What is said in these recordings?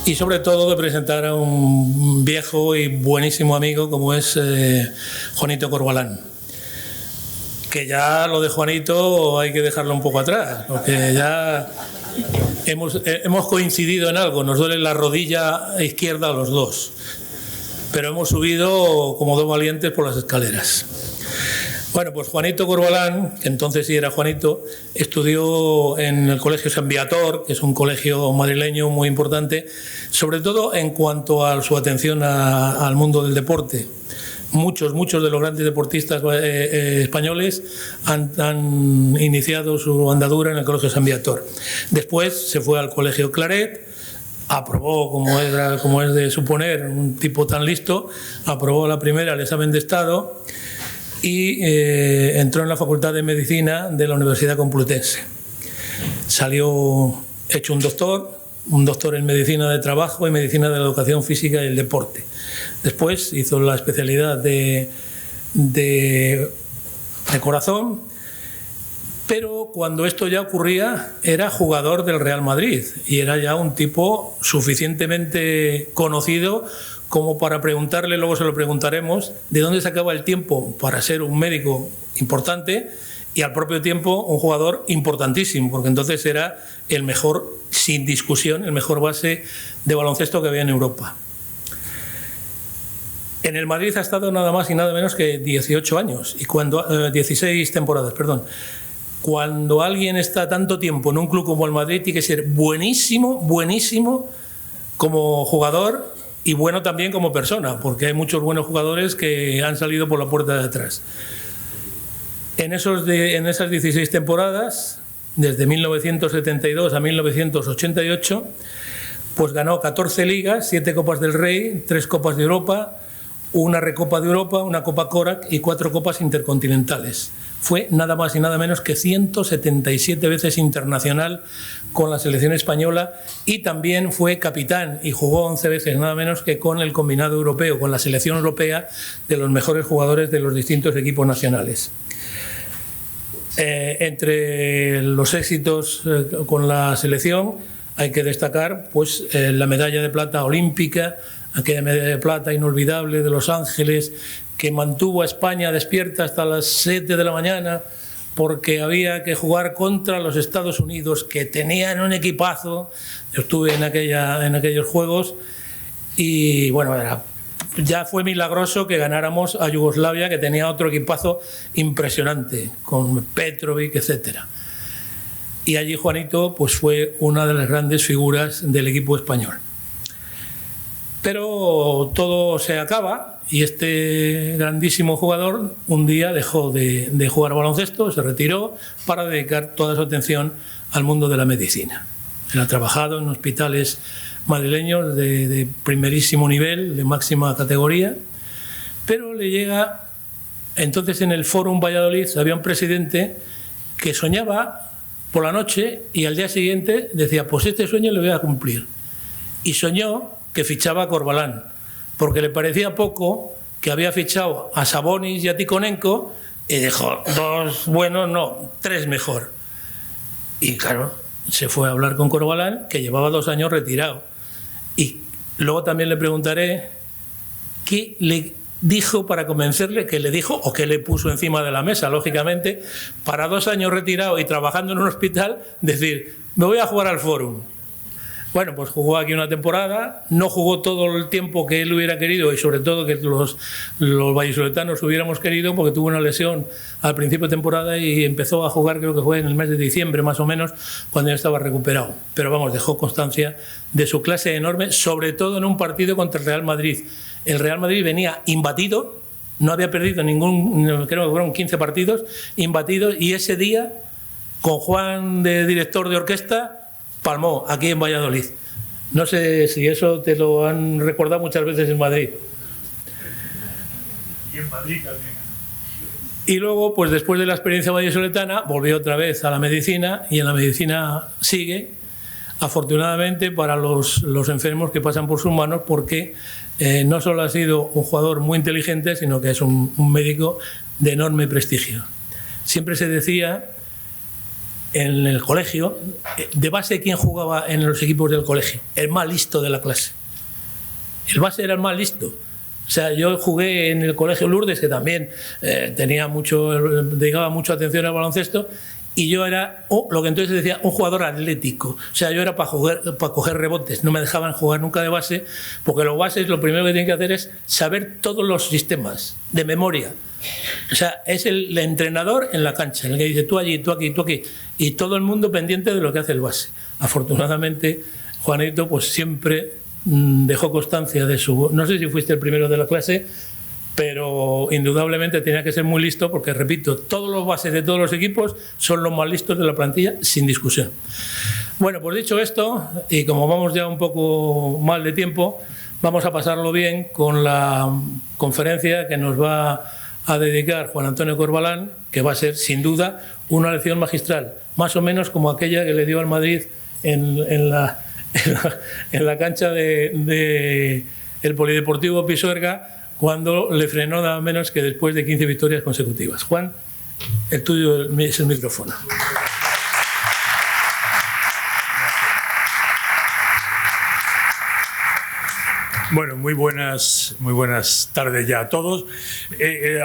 y sobre todo de presentar a un viejo y buenísimo amigo como es Juanito Corbalán, que ya lo de Juanito hay que dejarlo un poco atrás, porque ya hemos coincidido en algo, nos duele la rodilla izquierda a los dos, pero hemos subido como dos valientes por las escaleras. Bueno, pues Juanito Corbalán, que entonces sí era Juanito, estudió en el Colegio San Viator, que es un colegio madrileño muy importante, sobre todo en cuanto a su atención al mundo del deporte. Muchos de los grandes deportistas españoles han iniciado su andadura en el Colegio San Viator. Después se fue al Colegio Claret, aprobó, como es de suponer, un tipo tan listo, aprobó la primera el examen de Estado y entró en la Facultad de Medicina de la Universidad Complutense. Salió hecho un doctor en Medicina de Trabajo y Medicina de la Educación Física y el Deporte. Después hizo la especialidad de corazón, pero cuando esto ya ocurría era jugador del Real Madrid y era ya un tipo suficientemente conocido como para preguntarle, luego se lo preguntaremos, de dónde sacaba el tiempo para ser un médico importante y al propio tiempo un jugador importantísimo, porque entonces era el mejor, sin discusión, el mejor base de baloncesto que había en Europa. En el Madrid ha estado nada más y nada menos que 18 años, y 16 temporadas, perdón. Cuando alguien está tanto tiempo en un club como el Madrid, tiene que ser buenísimo como jugador y bueno también como persona, porque hay muchos buenos jugadores que han salido por la puerta de atrás. En esas 16 temporadas, desde 1972 a 1988, pues ganó 14 ligas, 7 Copas del Rey, 3 Copas de Europa, una Recopa de Europa, una Copa Korak y 4 Copas Intercontinentales. Fue nada más y nada menos que 177 veces internacional con la selección española y también fue capitán y jugó 11 veces nada menos que con el combinado europeo, con la selección europea de los mejores jugadores de los distintos equipos nacionales. Entre los éxitos con la selección hay que destacar pues, la medalla de plata olímpica, aquella medalla de plata inolvidable de Los Ángeles, que mantuvo a España despierta hasta las 7 de la mañana porque había que jugar contra los Estados Unidos, que tenían un equipazo. Yo estuve en aquellos Juegos y bueno, ya fue milagroso que ganáramos a Yugoslavia, que tenía otro equipazo impresionante, con Petrovic, etcétera. Y allí Juanito pues, fue una de las grandes figuras del equipo español. Pero todo se acaba y este grandísimo jugador un día dejó de jugar baloncesto, se retiró para dedicar toda su atención al mundo de la medicina. Él ha trabajado en hospitales madrileños de primerísimo nivel, de máxima categoría, pero le llega, entonces en el Fórum Valladolid había un presidente que soñaba por la noche y al día siguiente decía, pues este sueño lo voy a cumplir. Y soñó que fichaba a Corbalán, porque le parecía poco que había fichado a Sabonis y a Tikhonenko y dijo, 2 buenos, no, 3 mejor. Y claro, se fue a hablar con Corbalán, que llevaba 2 años retirado. Y luego también le preguntaré qué le dijo para convencerle, qué le dijo o qué le puso encima de la mesa, lógicamente, para 2 años retirado y trabajando en un hospital, decir, me voy a jugar al Fórum. Bueno, pues jugó aquí una temporada, no jugó todo el tiempo que él hubiera querido y sobre todo que los vallisoletanos hubiéramos querido, porque tuvo una lesión al principio de temporada y empezó a jugar, creo que fue en el mes de diciembre más o menos, cuando ya estaba recuperado. Pero vamos, dejó constancia de su clase enorme, sobre todo en un partido contra el Real Madrid. El Real Madrid venía imbatido, no había perdido ningún, creo que fueron 15 partidos, imbatidos, y ese día, con Juan de director de orquesta, palmó aquí en Valladolid. No sé si eso te lo han recordado muchas veces en Madrid. Y en Madrid también. Y luego, pues después de la experiencia vallisoletana, volvió otra vez a la medicina y en la medicina sigue, afortunadamente para los enfermos que pasan por sus manos, porque no solo ha sido un jugador muy inteligente, sino que es un médico de enorme prestigio. Siempre se decía en el colegio, de base, ¿quién jugaba en los equipos del colegio? El más listo de la clase. El base era el más listo. O sea, yo jugué en el colegio Lourdes, que también dedicaba mucha atención al baloncesto, y yo era, lo que entonces se decía, un jugador atlético. O sea, yo era para coger rebotes, no me dejaban jugar nunca de base, porque los bases lo primero que tienen que hacer es saber todos los sistemas de memoria. O sea, es el entrenador en la cancha, el que dice tú allí, tú aquí, tú aquí, y todo el mundo pendiente de lo que hace el base. Afortunadamente, Juanito pues siempre dejó constancia de su... No sé si fuiste el primero de la clase, pero indudablemente tenía que ser muy listo porque, repito, todos los bases de todos los equipos son los más listos de la plantilla, sin discusión. Bueno, pues dicho esto, y como vamos ya un poco mal de tiempo, vamos a pasarlo bien con la conferencia que nos va a dedicar Juan Antonio Corbalán, que va a ser, sin duda, una lección magistral, más o menos como aquella que le dio al Madrid en la cancha del Polideportivo Pisuerga, cuando le frenó nada menos que después de 15 victorias consecutivas. Juan, el tuyo es el micrófono. Bueno, muy buenas tardes ya a todos.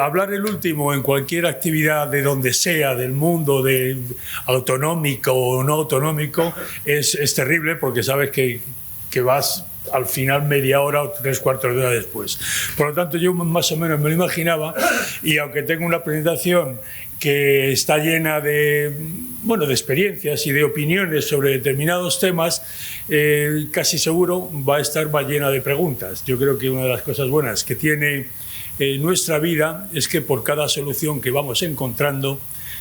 Hablar el último en cualquier actividad de donde sea, del mundo, de autonómico o no autonómico, es terrible porque sabes que vas al final media hora o 3/4 de hora después. Por lo tanto, yo más o menos me lo imaginaba, y aunque tengo una presentación que está llena de experiencias y de opiniones sobre determinados temas, casi seguro va a estar más llena de preguntas. Yo creo que una de las cosas buenas que tiene nuestra vida es que por cada solución que vamos encontrando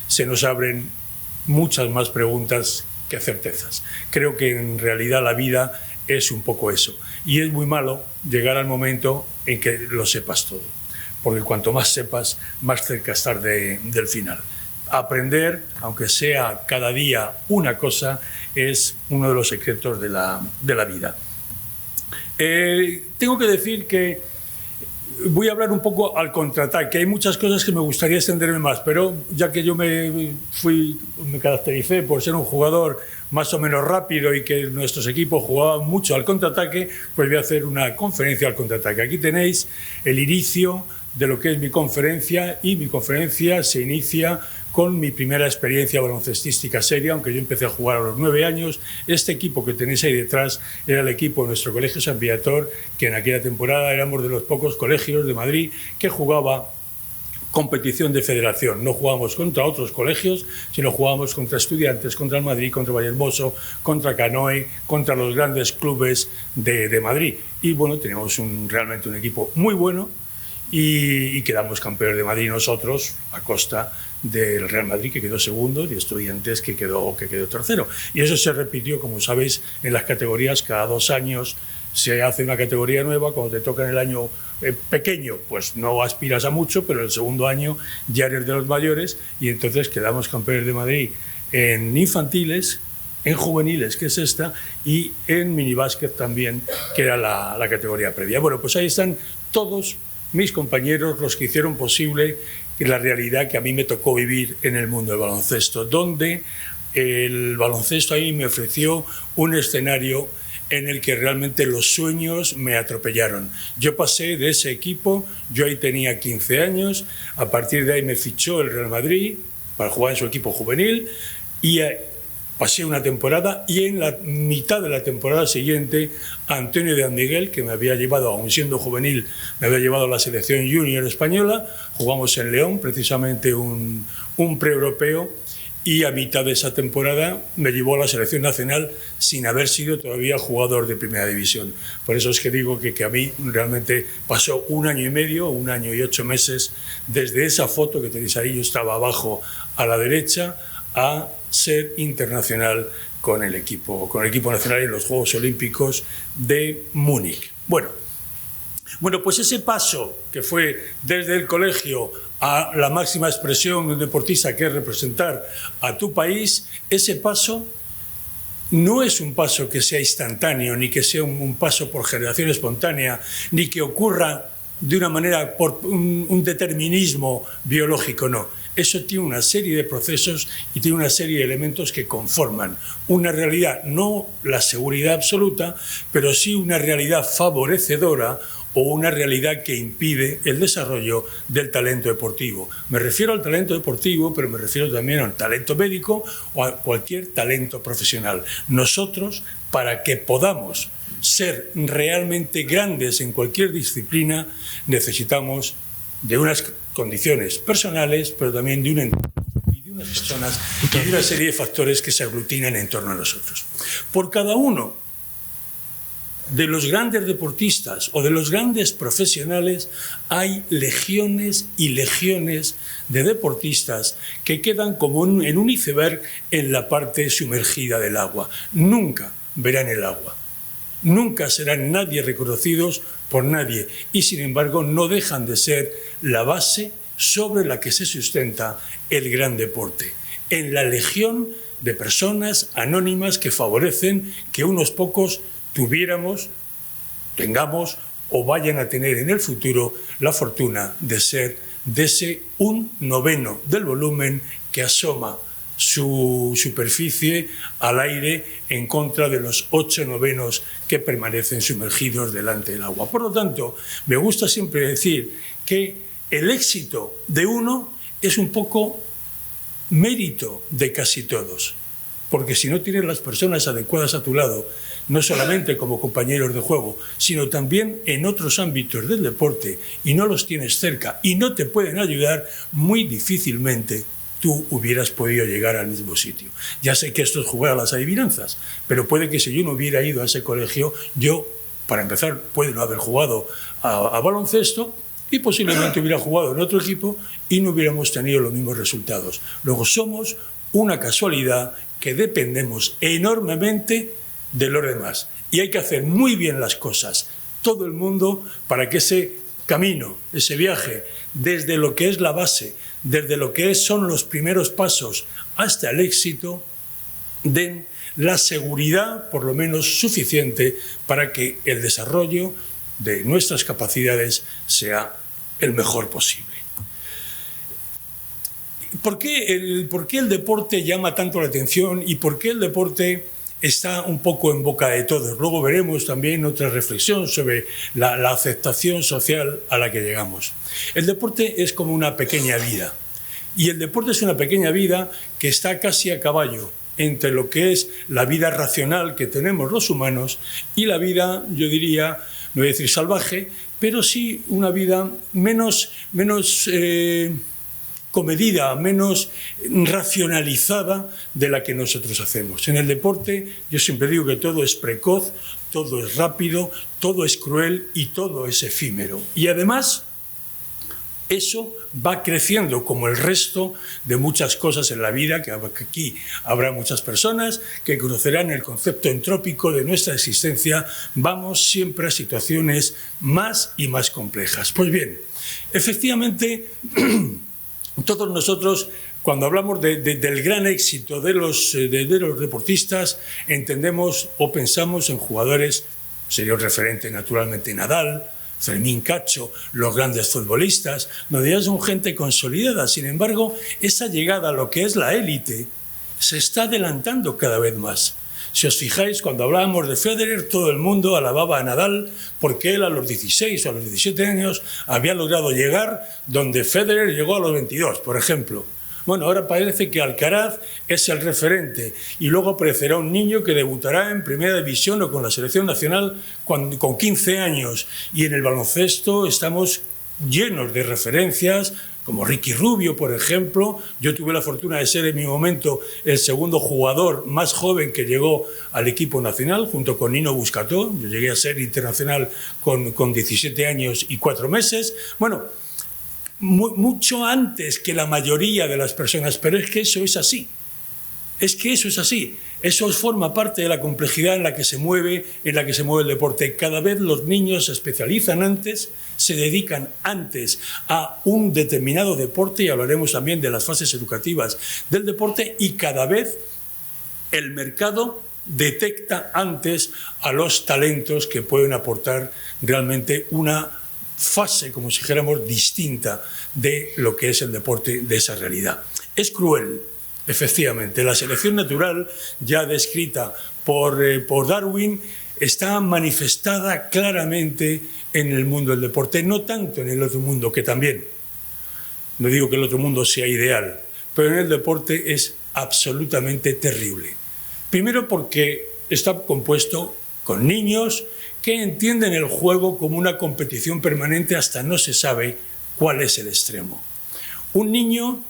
se nos abren muchas más preguntas que certezas. Creo que en realidad la vida es un poco eso, y es muy malo llegar al momento en que lo sepas todo, porque cuanto más sepas, más cerca estás del final. Aprender, aunque sea cada día una cosa, es uno de los secretos de la vida. Tengo que decir que voy a hablar un poco al contraataque. Hay muchas cosas que me gustaría extenderme más, pero ya que yo me caractericé por ser un jugador más o menos rápido y que nuestros equipos jugaban mucho al contraataque, pues voy a hacer una conferencia al contraataque. Aquí tenéis el inicio de lo que es mi conferencia, y mi conferencia se inicia con mi primera experiencia baloncestística seria, aunque yo empecé a jugar a los 9 años. Este equipo que tenéis ahí detrás era el equipo de nuestro colegio San Viator, que en aquella temporada éramos de los pocos colegios de Madrid que jugaba competición de federación. No jugábamos contra otros colegios, sino jugábamos contra Estudiantes, contra el Madrid, contra Vallehermoso, contra Canoe, contra los grandes clubes de Madrid. Y bueno, teníamos realmente un equipo muy bueno, y quedamos campeones de Madrid nosotros, a costa del Real Madrid, que quedó segundo, y Estudiantes, que quedó tercero. Y eso se repitió, como sabéis, en las categorías. Cada 2 años se hace una categoría nueva. Cuando te toca en el año pequeño, pues no aspiras a mucho, pero el segundo año ya eres de los mayores, y entonces quedamos campeones de Madrid en infantiles, en juveniles, que es esta, y en minibásquet también, que era la categoría previa. Bueno, pues ahí están todos mis compañeros, los que hicieron posible la realidad que a mí me tocó vivir en el mundo del baloncesto, donde el baloncesto ahí me ofreció un escenario en el que realmente los sueños me atropellaron. Yo pasé de ese equipo, yo ahí tenía 15 años, a partir de ahí me fichó el Real Madrid para jugar en su equipo juvenil, y pasé una temporada, y en la mitad de la temporada siguiente, Antonio de Miguel, que me había llevado, aún siendo juvenil, me había llevado a la selección junior española. Jugamos en León, precisamente un pre-europeo, y a mitad de esa temporada me llevó a la selección nacional sin haber sido todavía jugador de primera división. Por eso es que digo que a mí realmente pasó 1 año y medio, 1 año y 8 meses, desde esa foto que tenéis ahí, yo estaba abajo a la derecha, a ser internacional con el equipo nacional en los Juegos Olímpicos de Múnich. Bueno, pues ese paso que fue desde el colegio a la máxima expresión de un deportista, que es representar a tu país, ese paso no es un paso que sea instantáneo, ni que sea un paso por generación espontánea, ni que ocurra de una manera por un determinismo biológico, no. Eso tiene una serie de procesos y tiene una serie de elementos que conforman una realidad, no la seguridad absoluta, pero sí una realidad favorecedora o una realidad que impide el desarrollo del talento deportivo. Me refiero al talento deportivo, pero me refiero también al talento médico o a cualquier talento profesional. Nosotros, para que podamos ser realmente grandes en cualquier disciplina, necesitamos de unas condiciones personales, pero también de un entorno y de unas personas y de una serie de factores que se aglutinan en torno a nosotros. Por cada uno de los grandes deportistas o de los grandes profesionales hay legiones y legiones de deportistas que quedan como en un iceberg en la parte sumergida del agua. Nunca verán el agua. Nunca serán nadie reconocidos por nadie y, sin embargo, no dejan de ser la base sobre la que se sustenta el gran deporte. En la legión de personas anónimas que favorecen que unos pocos tengamos o vayan a tener en el futuro la fortuna de ser de ese 1/9 del volumen que asoma su superficie al aire en contra de los 8/9 que permanecen sumergidos delante del agua. Por lo tanto, me gusta siempre decir que el éxito de uno es un poco mérito de casi todos, porque si no tienes las personas adecuadas a tu lado, no solamente como compañeros de juego, sino también en otros ámbitos del deporte, y no los tienes cerca y no te pueden ayudar, muy difícilmente tú hubieras podido llegar al mismo sitio. Ya sé que esto es jugar a las adivinanzas, pero puede que si yo no hubiera ido a ese colegio, yo, para empezar, puedo no haber jugado a baloncesto y posiblemente hubiera jugado en otro equipo y no hubiéramos tenido los mismos resultados. Luego somos una casualidad que dependemos enormemente de los demás. Y hay que hacer muy bien las cosas, todo el mundo, para que ese camino, ese viaje, desde lo que es la base, desde lo que son los primeros pasos hasta el éxito, den la seguridad, por lo menos suficiente, para que el desarrollo de nuestras capacidades sea el mejor posible. ¿Por qué el deporte llama tanto la atención y por qué el deporte está un poco en boca de todos? Luego veremos también otra reflexión sobre la aceptación social a la que llegamos. El deporte es como una pequeña vida, y el deporte es una pequeña vida que está casi a caballo entre lo que es la vida racional que tenemos los humanos y la vida, yo diría, no voy a decir salvaje, pero sí una vida menos comedida, menos racionalizada de la que nosotros hacemos. En el deporte yo siempre digo que todo es precoz, todo es rápido, todo es cruel y todo es efímero. Y además eso va creciendo como el resto de muchas cosas en la vida, que aquí habrá muchas personas que conocerán el concepto entrópico de nuestra existencia. Vamos siempre a situaciones más y más complejas. Pues bien, efectivamente, todos nosotros, cuando hablamos del gran éxito de los deportistas, entendemos o pensamos en jugadores, sería un referente naturalmente Nadal, Fermín Cacho, los grandes futbolistas, donde ya son gente consolidada. Sin embargo, esa llegada a lo que es la élite se está adelantando cada vez más. Si os fijáis, cuando hablábamos de Federer, todo el mundo alababa a Nadal porque él a los 16 o a los 17 años había logrado llegar donde Federer llegó a los 22, por ejemplo. Bueno, ahora parece que Alcaraz es el referente y luego aparecerá un niño que debutará en Primera División o con la selección nacional con 15 años. Y en el baloncesto estamos llenos de referencias, como Ricky Rubio, por ejemplo. Yo tuve la fortuna de ser en mi momento el segundo jugador más joven que llegó al equipo nacional, junto con Nino Buscató. Yo llegué a ser internacional con 17 años y 4 meses. Bueno, mucho antes que la mayoría de las personas, pero es que eso es así. Es que eso es así. Eso forma parte de la complejidad en la que se mueve el deporte. Cada vez los niños se especializan antes, se dedican antes a un determinado deporte, y hablaremos también de las fases educativas del deporte, y cada vez el mercado detecta antes a los talentos que pueden aportar realmente una fase, como si dijéramos, distinta de lo que es el deporte, de esa realidad. Es cruel, efectivamente. La selección natural, ya descrita por Darwin, está manifestada claramente en el mundo del deporte, no tanto en el otro mundo, que también. No digo que el otro mundo sea ideal, pero en el deporte es absolutamente terrible. Primero porque está compuesto con niños que entienden el juego como una competición permanente hasta no se sabe cuál es el extremo. Un niño,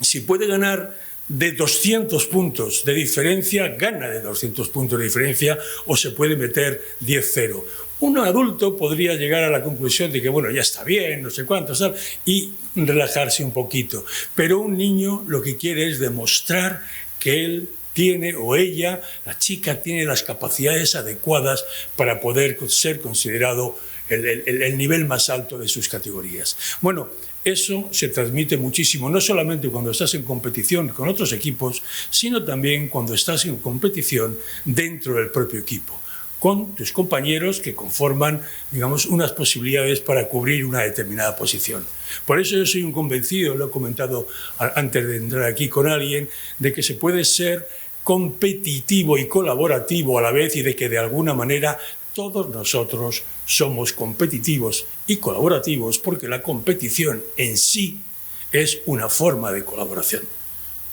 si puede ganar de 200 puntos de diferencia, gana de 200 puntos de diferencia o se puede meter 10-0. Un adulto podría llegar a la conclusión de que, bueno, ya está bien, no sé cuánto, ¿sabes? Y relajarse un poquito. Pero un niño lo que quiere es demostrar que él tiene, o ella, la chica, tiene las capacidades adecuadas para poder ser considerado el nivel más alto de sus categorías. Bueno, eso se transmite muchísimo, no solamente cuando estás en competición con otros equipos, sino también cuando estás en competición dentro del propio equipo, con tus compañeros que conforman, digamos, unas posibilidades para cubrir una determinada posición. Por eso yo soy un convencido, lo he comentado antes de entrar aquí con alguien, de que se puede ser competitivo y colaborativo a la vez y de que de alguna manera todos nosotros somos competitivos y colaborativos porque la competición en sí es una forma de colaboración.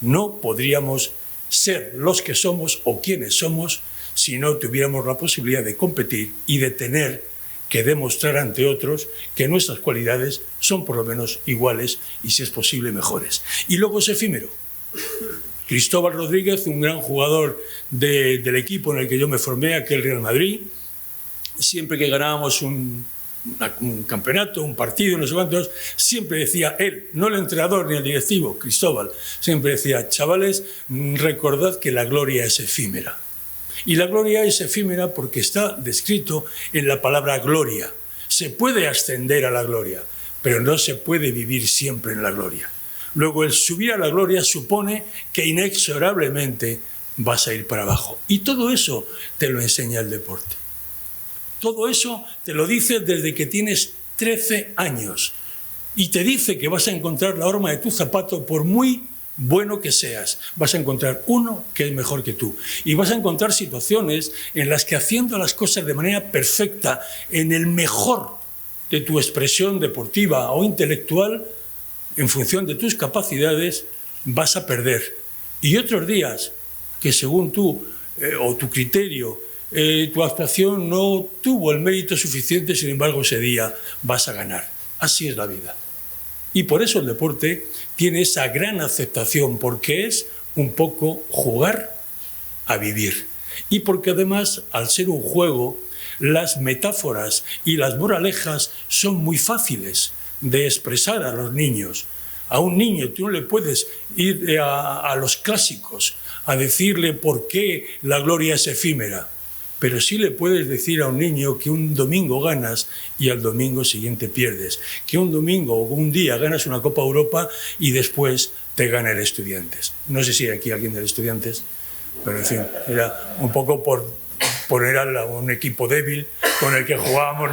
No podríamos ser los que somos o quienes somos si no tuviéramos la posibilidad de competir y de tener que demostrar ante otros que nuestras cualidades son por lo menos iguales y, si es posible, mejores. Y luego es efímero. Cristóbal Rodríguez, un gran jugador del equipo en el que yo me formé, aquel Real Madrid, siempre que ganábamos un campeonato, un partido, no sé cuántos, siempre decía él, no el entrenador ni el directivo, Cristóbal, siempre decía: chavales, recordad que la gloria es efímera. Y la gloria es efímera porque está descrito en la palabra gloria. Se puede ascender a la gloria, pero no se puede vivir siempre en la gloria. Luego, el subir a la gloria supone que inexorablemente vas a ir para abajo. Y todo eso te lo enseña el deporte. Todo eso te lo dice desde que tienes 13 años. Y te dice que vas a encontrar la horma de tu zapato por muy bueno que seas. Vas a encontrar uno que es mejor que tú. Y vas a encontrar situaciones en las que, haciendo las cosas de manera perfecta, en el mejor de tu expresión deportiva o intelectual, en función de tus capacidades, vas a perder. Y otros días que, según tú o tu criterio, tu actuación no tuvo el mérito suficiente, sin embargo ese día vas a ganar. Así es la vida. Y por eso el deporte tiene esa gran aceptación, porque es un poco jugar a vivir. Y porque además, al ser un juego, las metáforas y las moralejas son muy fáciles de expresar a los niños. A un niño tú no le puedes ir a los clásicos a decirle por qué la gloria es efímera, pero sí le puedes decir a un niño que un domingo ganas y al domingo siguiente pierdes, que un domingo o un día ganas una Copa Europa y después te gana el Estudiantes. No sé si hay aquí alguien del Estudiantes, pero en fin, era un poco por poner a un equipo débil con el que jugábamos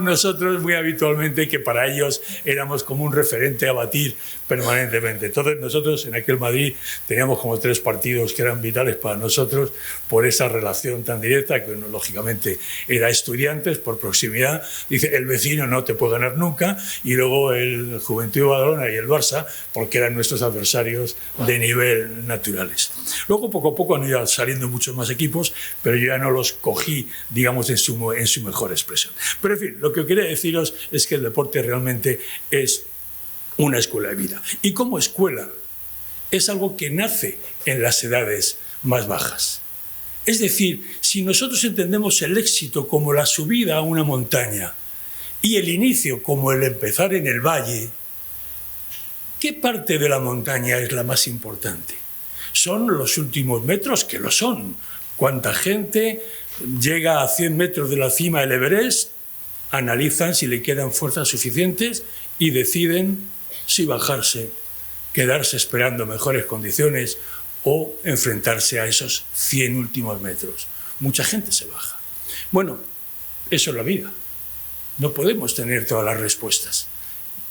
nosotros, muy habitualmente, que para ellos éramos como un referente a batir permanentemente. Entonces nosotros en aquel Madrid teníamos como 3 partidos que eran vitales para nosotros por esa relación tan directa, que uno, lógicamente, era Estudiantes por proximidad. Dice, el vecino no te puede ganar nunca, y luego el Juventud de Badalona y el Barça, porque eran nuestros adversarios de nivel naturales. Luego, poco a poco, han ido saliendo muchos más equipos, pero yo ya no los cogí, digamos, en su mejor expresión. Pero, en fin, lo que quería deciros es que el deporte realmente es una escuela de vida. Y como escuela, es algo que nace en las edades más bajas. Es decir, si nosotros entendemos el éxito como la subida a una montaña y el inicio como el empezar en el valle, ¿qué parte de la montaña es la más importante? ¿Son los últimos metros? Que lo son. ¿Cuánta gente llega a 100 metros de la cima del Everest? Analizan si le quedan fuerzas suficientes y deciden si bajarse, quedarse esperando mejores condiciones o enfrentarse a esos 100 últimos metros. Mucha gente se baja. Bueno, eso es la vida. no podemos tener todas las respuestas.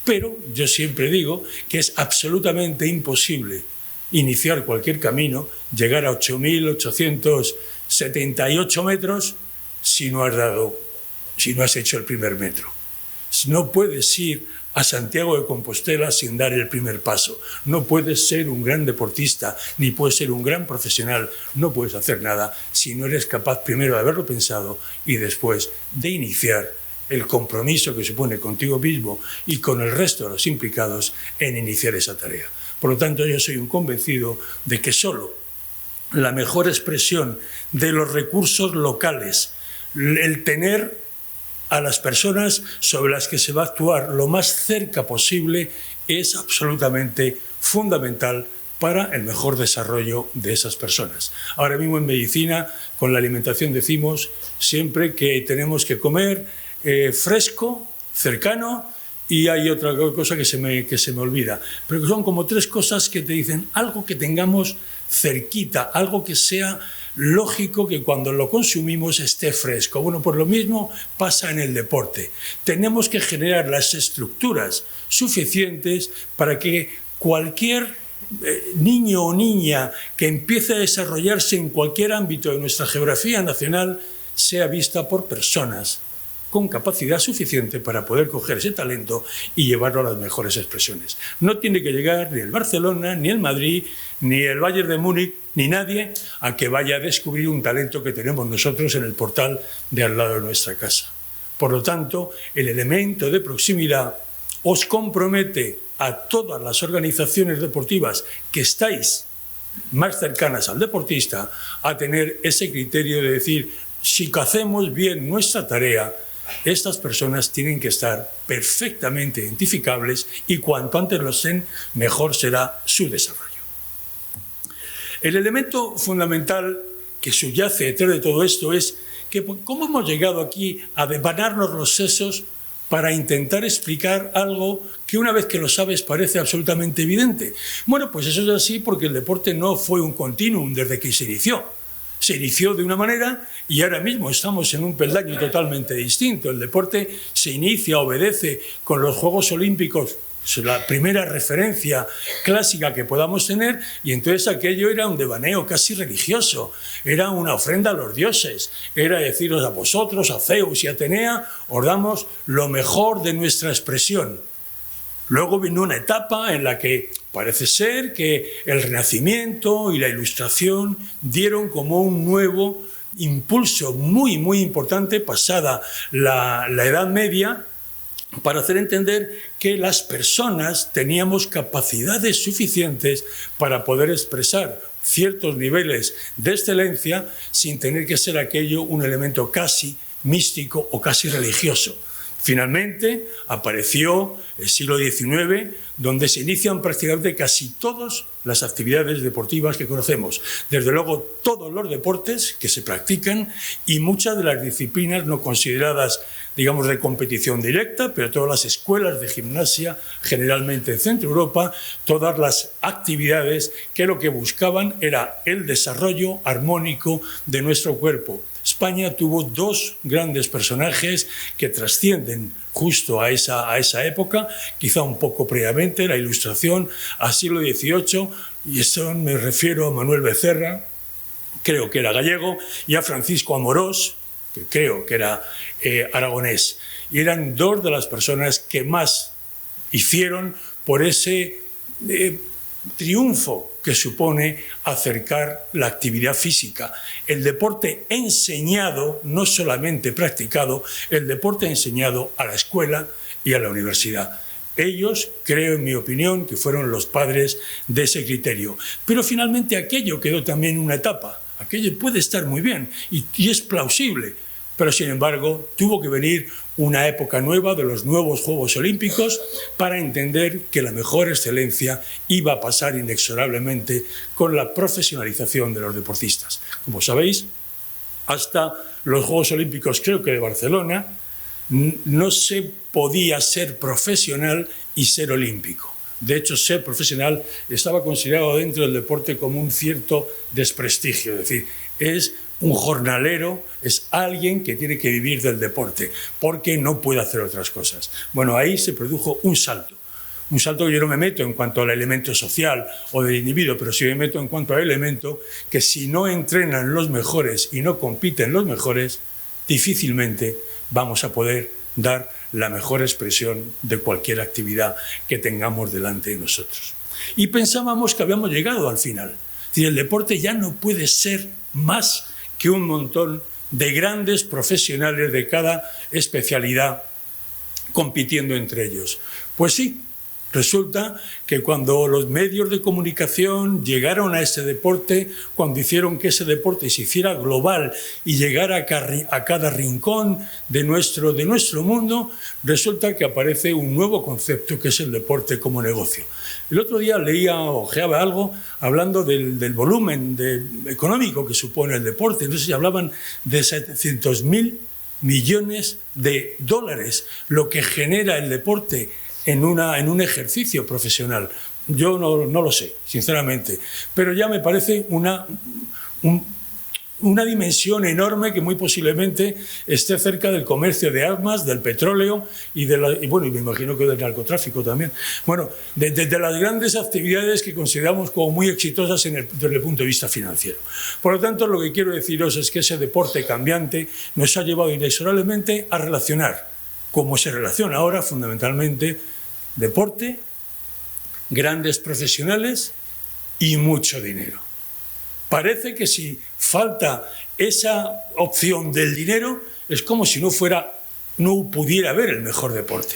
Pero yo siempre digo que es absolutamente imposible iniciar cualquier camino, llegar a 8.878 metros si no has hecho el primer metro. No puedes ir a Santiago de Compostela sin dar el primer paso. No puedes ser un gran deportista, ni puedes ser un gran profesional, no puedes hacer nada si no eres capaz primero de haberlo pensado y después de iniciar el compromiso que supone contigo mismo y con el resto de los implicados en iniciar esa tarea. Por lo tanto, yo soy un convencido de que solo la mejor expresión de los recursos locales, el tener a las personas sobre las que se va a actuar lo más cerca posible, es absolutamente fundamental para el mejor desarrollo de esas personas. Ahora mismo en medicina, con la alimentación decimos siempre que tenemos que comer fresco, cercano, y hay otra cosa que se me olvida, pero que son como tres cosas que te dicen algo que tengamos cerquita, algo que sea lógico que cuando lo consumimos esté fresco. Bueno, pues lo mismo pasa en el deporte. Tenemos que generar las estructuras suficientes para que cualquier niño o niña que empiece a desarrollarse en cualquier ámbito de nuestra geografía nacional sea vista por personas con capacidad suficiente para poder coger ese talento y llevarlo a las mejores expresiones. No tiene que llegar ni el Barcelona, ni el Madrid, ni el Bayern de Múnich, ni nadie a que vaya a descubrir un talento que tenemos nosotros en el portal de al lado de nuestra casa. Por lo tanto, el elemento de proximidad os compromete a todas las organizaciones deportivas que estáis más cercanas al deportista a tener ese criterio de decir, si hacemos bien nuestra tarea, estas personas tienen que estar perfectamente identificables y cuanto antes lo estén, mejor será su desarrollo. El elemento fundamental que subyace detrás de todo esto es que cómo hemos llegado aquí a devanarnos los sesos para intentar explicar algo que una vez que lo sabes parece absolutamente evidente. Bueno, pues eso es así porque el deporte no fue un continuum desde que se inició. Se inició de una manera y ahora mismo estamos en un peldaño totalmente distinto. El deporte se inicia, obedece con los Juegos Olímpicos, es la primera referencia clásica que podamos tener, y entonces aquello era un devaneo casi religioso, era una ofrenda a los dioses, era deciros a vosotros, a Zeus y a Atenea, os damos lo mejor de nuestra expresión. Luego vino una etapa en la que parece ser que el Renacimiento y la Ilustración dieron como un nuevo impulso muy, muy importante pasada la Edad Media para hacer entender que las personas teníamos capacidades suficientes para poder expresar ciertos niveles de excelencia sin tener que ser aquello un elemento casi místico o casi religioso. Finalmente apareció el siglo XIX, donde se inician prácticamente casi todas las actividades deportivas que conocemos. Desde luego, todos los deportes que se practican y muchas de las disciplinas no consideradas, digamos, de competición directa, pero todas las escuelas de gimnasia, generalmente en Centro Europa, todas las actividades que lo que buscaban era el desarrollo armónico de nuestro cuerpo. España tuvo dos grandes personajes que trascienden justo a esa época, quizá un poco previamente, la Ilustración, al siglo XVIII, y esto me refiero a Manuel Becerra, creo que era gallego, y a Francisco Amorós, que creo que era aragonés. Y eran dos de las personas que más hicieron por ese triunfo que supone acercar la actividad física. El deporte enseñado, no solamente practicado, el deporte enseñado a la escuela y a la universidad. Ellos, creo en mi opinión, que fueron los padres de ese criterio. Pero finalmente aquello quedó también una etapa. Aquello puede estar muy bien y es plausible, pero sin embargo tuvo que venir una época nueva de los nuevos Juegos Olímpicos para entender que la mejor excelencia iba a pasar inexorablemente con la profesionalización de los deportistas. Como sabéis, hasta los Juegos Olímpicos, creo que de Barcelona, no se podía ser profesional y ser olímpico. De hecho, ser profesional estaba considerado dentro del deporte como un cierto desprestigio, es decir, es un jornalero es alguien que tiene que vivir del deporte, porque no puede hacer otras cosas. Bueno, ahí se produjo un salto. Un salto que yo no me meto en cuanto al elemento social o del individuo, pero sí me meto en cuanto al elemento que si no entrenan los mejores y no compiten los mejores, difícilmente vamos a poder dar la mejor expresión de cualquier actividad que tengamos delante de nosotros. Y pensábamos que habíamos llegado al final. Es decir, el deporte ya no puede ser más que un montón de grandes profesionales de cada especialidad compitiendo entre ellos. Pues sí, resulta que cuando los medios de comunicación llegaron a ese deporte, cuando hicieron que ese deporte se hiciera global y llegara a cada rincón de nuestro mundo, resulta que aparece un nuevo concepto que es el deporte como negocio. El otro día leía o ojeaba algo hablando del volumen económico que supone el deporte. Entonces hablaban de 700.000 millones de dólares, lo que genera el deporte en un ejercicio profesional. Yo no lo sé, sinceramente, pero ya me parece una dimensión enorme que muy posiblemente esté cerca del comercio de armas, del petróleo y me imagino que del narcotráfico también. Bueno, de las grandes actividades que consideramos como muy exitosas desde el punto de vista financiero. Por lo tanto, lo que quiero deciros es que ese deporte cambiante nos ha llevado inexorablemente a relacionar, como se relaciona ahora fundamentalmente, deporte, grandes profesionales y mucho dinero. Parece que si falta esa opción del dinero, es como si no pudiera haber el mejor deporte.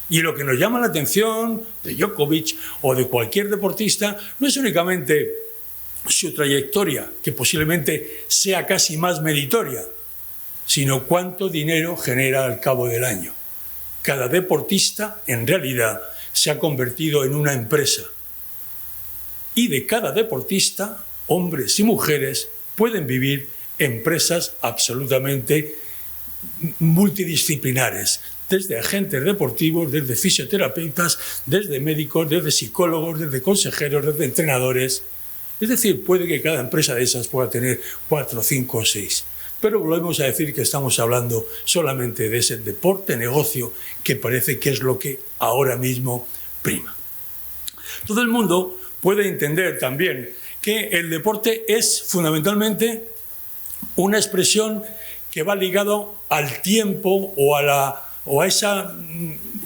Y lo que nos llama la atención de Djokovic o de cualquier deportista no es únicamente su trayectoria, que posiblemente sea casi más meritoria, sino cuánto dinero genera al cabo del año. Cada deportista, en realidad, se ha convertido en una empresa. Y de cada deportista, hombres y mujeres pueden vivir empresas absolutamente multidisciplinares, desde agentes deportivos, desde fisioterapeutas, desde médicos, desde psicólogos, desde consejeros, desde entrenadores. Es decir, puede que cada empresa de esas pueda tener 4, 5 o 6. Pero volvemos a decir que estamos hablando solamente de ese deporte-negocio que parece que es lo que ahora mismo prima. Todo el mundo puede entender también que el deporte es fundamentalmente una expresión que va ligado al tiempo o a esa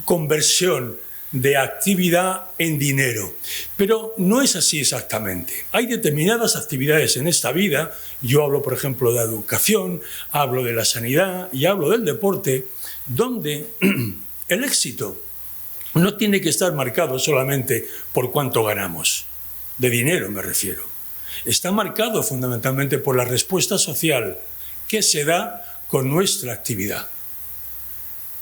conversión de actividad en dinero. Pero no es así exactamente. Hay determinadas actividades en esta vida, yo hablo por ejemplo de la educación, hablo de la sanidad y hablo del deporte, donde el éxito no tiene que estar marcado solamente por cuánto ganamos, de dinero me refiero. Está marcado fundamentalmente por la respuesta social que se da con nuestra actividad.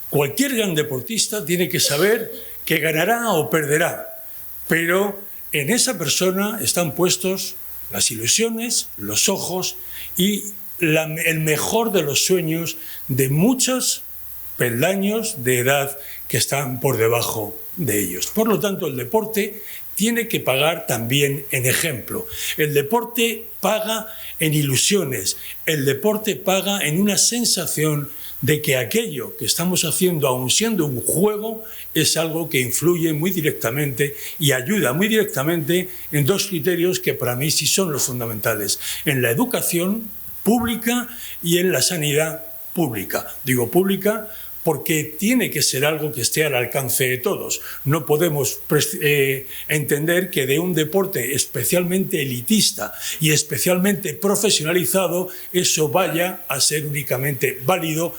Cualquier gran deportista tiene que saber que ganará o perderá, pero en esa persona están puestos las ilusiones, los ojos y el mejor de los sueños de muchos peldaños de edad que están por debajo de ellos. Por lo tanto, el deporte tiene que pagar también en ejemplo. El deporte paga en ilusiones, el deporte paga en una sensación de que aquello que estamos haciendo, aun siendo un juego, es algo que influye muy directamente y ayuda muy directamente en dos criterios que para mí sí son los fundamentales: en la educación pública y en la sanidad pública. Digo pública porque tiene que ser algo que esté al alcance de todos. No podemos entender que de un deporte especialmente elitista y especialmente profesionalizado, eso vaya a ser únicamente válido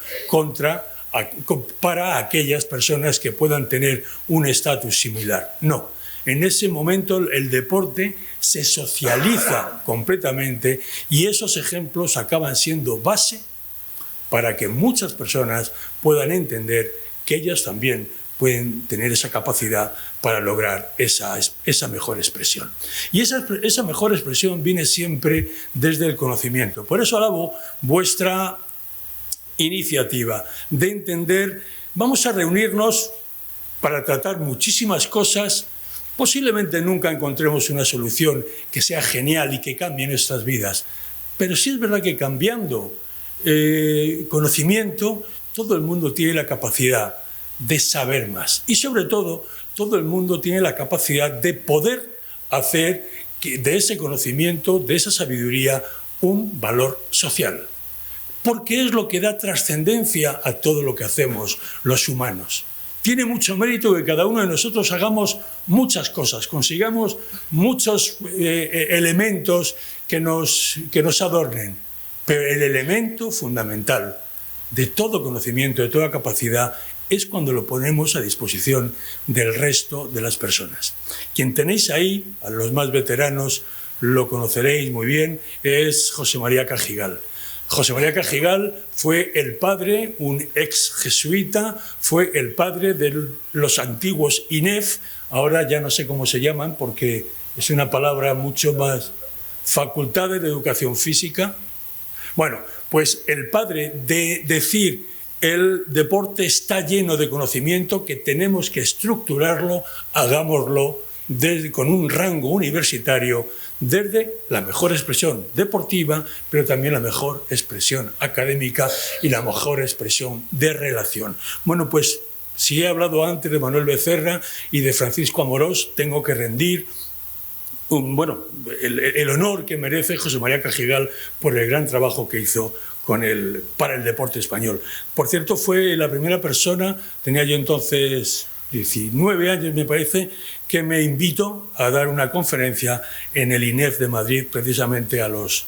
para aquellas personas que puedan tener un estatus similar. No. En ese momento el deporte se socializa completamente y esos ejemplos acaban siendo base para que muchas personas puedan entender que ellas también pueden tener esa capacidad para lograr esa mejor expresión. Y esa mejor expresión viene siempre desde el conocimiento. Por eso alabo vuestra iniciativa de entender, vamos a reunirnos para tratar muchísimas cosas. Posiblemente nunca encontremos una solución que sea genial y que cambie nuestras vidas, Pero sí es verdad que cambiando conocimiento, todo el mundo tiene la capacidad de saber más. Y sobre todo, todo el mundo tiene la capacidad de poder hacer de ese conocimiento, de esa sabiduría, un valor social. Porque es lo que da trascendencia a todo lo que hacemos los humanos. Tiene mucho mérito que cada uno de nosotros hagamos muchas cosas, consigamos muchos elementos que nos adornen. Pero el elemento fundamental de todo conocimiento, de toda capacidad, es cuando lo ponemos a disposición del resto de las personas. Quien tenéis ahí, a los más veteranos, lo conoceréis muy bien, es José María Cajigal. José María Cajigal fue el padre, un ex jesuita, fue el padre de los antiguos INEF, ahora ya no sé cómo se llaman porque es una palabra mucho más, facultades de educación física. Bueno, pues el padre de decir el deporte está lleno de conocimiento que tenemos que estructurarlo, hagámoslo con un rango universitario, desde la mejor expresión deportiva, pero también la mejor expresión académica y la mejor expresión de relación. Bueno, pues si he hablado antes de Manuel Becerra y de Francisco Amorós, tengo que rendir el honor que merece José María Cajigal por el gran trabajo que hizo para el deporte español. Por cierto, fue la primera persona, tenía yo entonces 19 años me parece, que me invitó a dar una conferencia en el INEF de Madrid, precisamente a los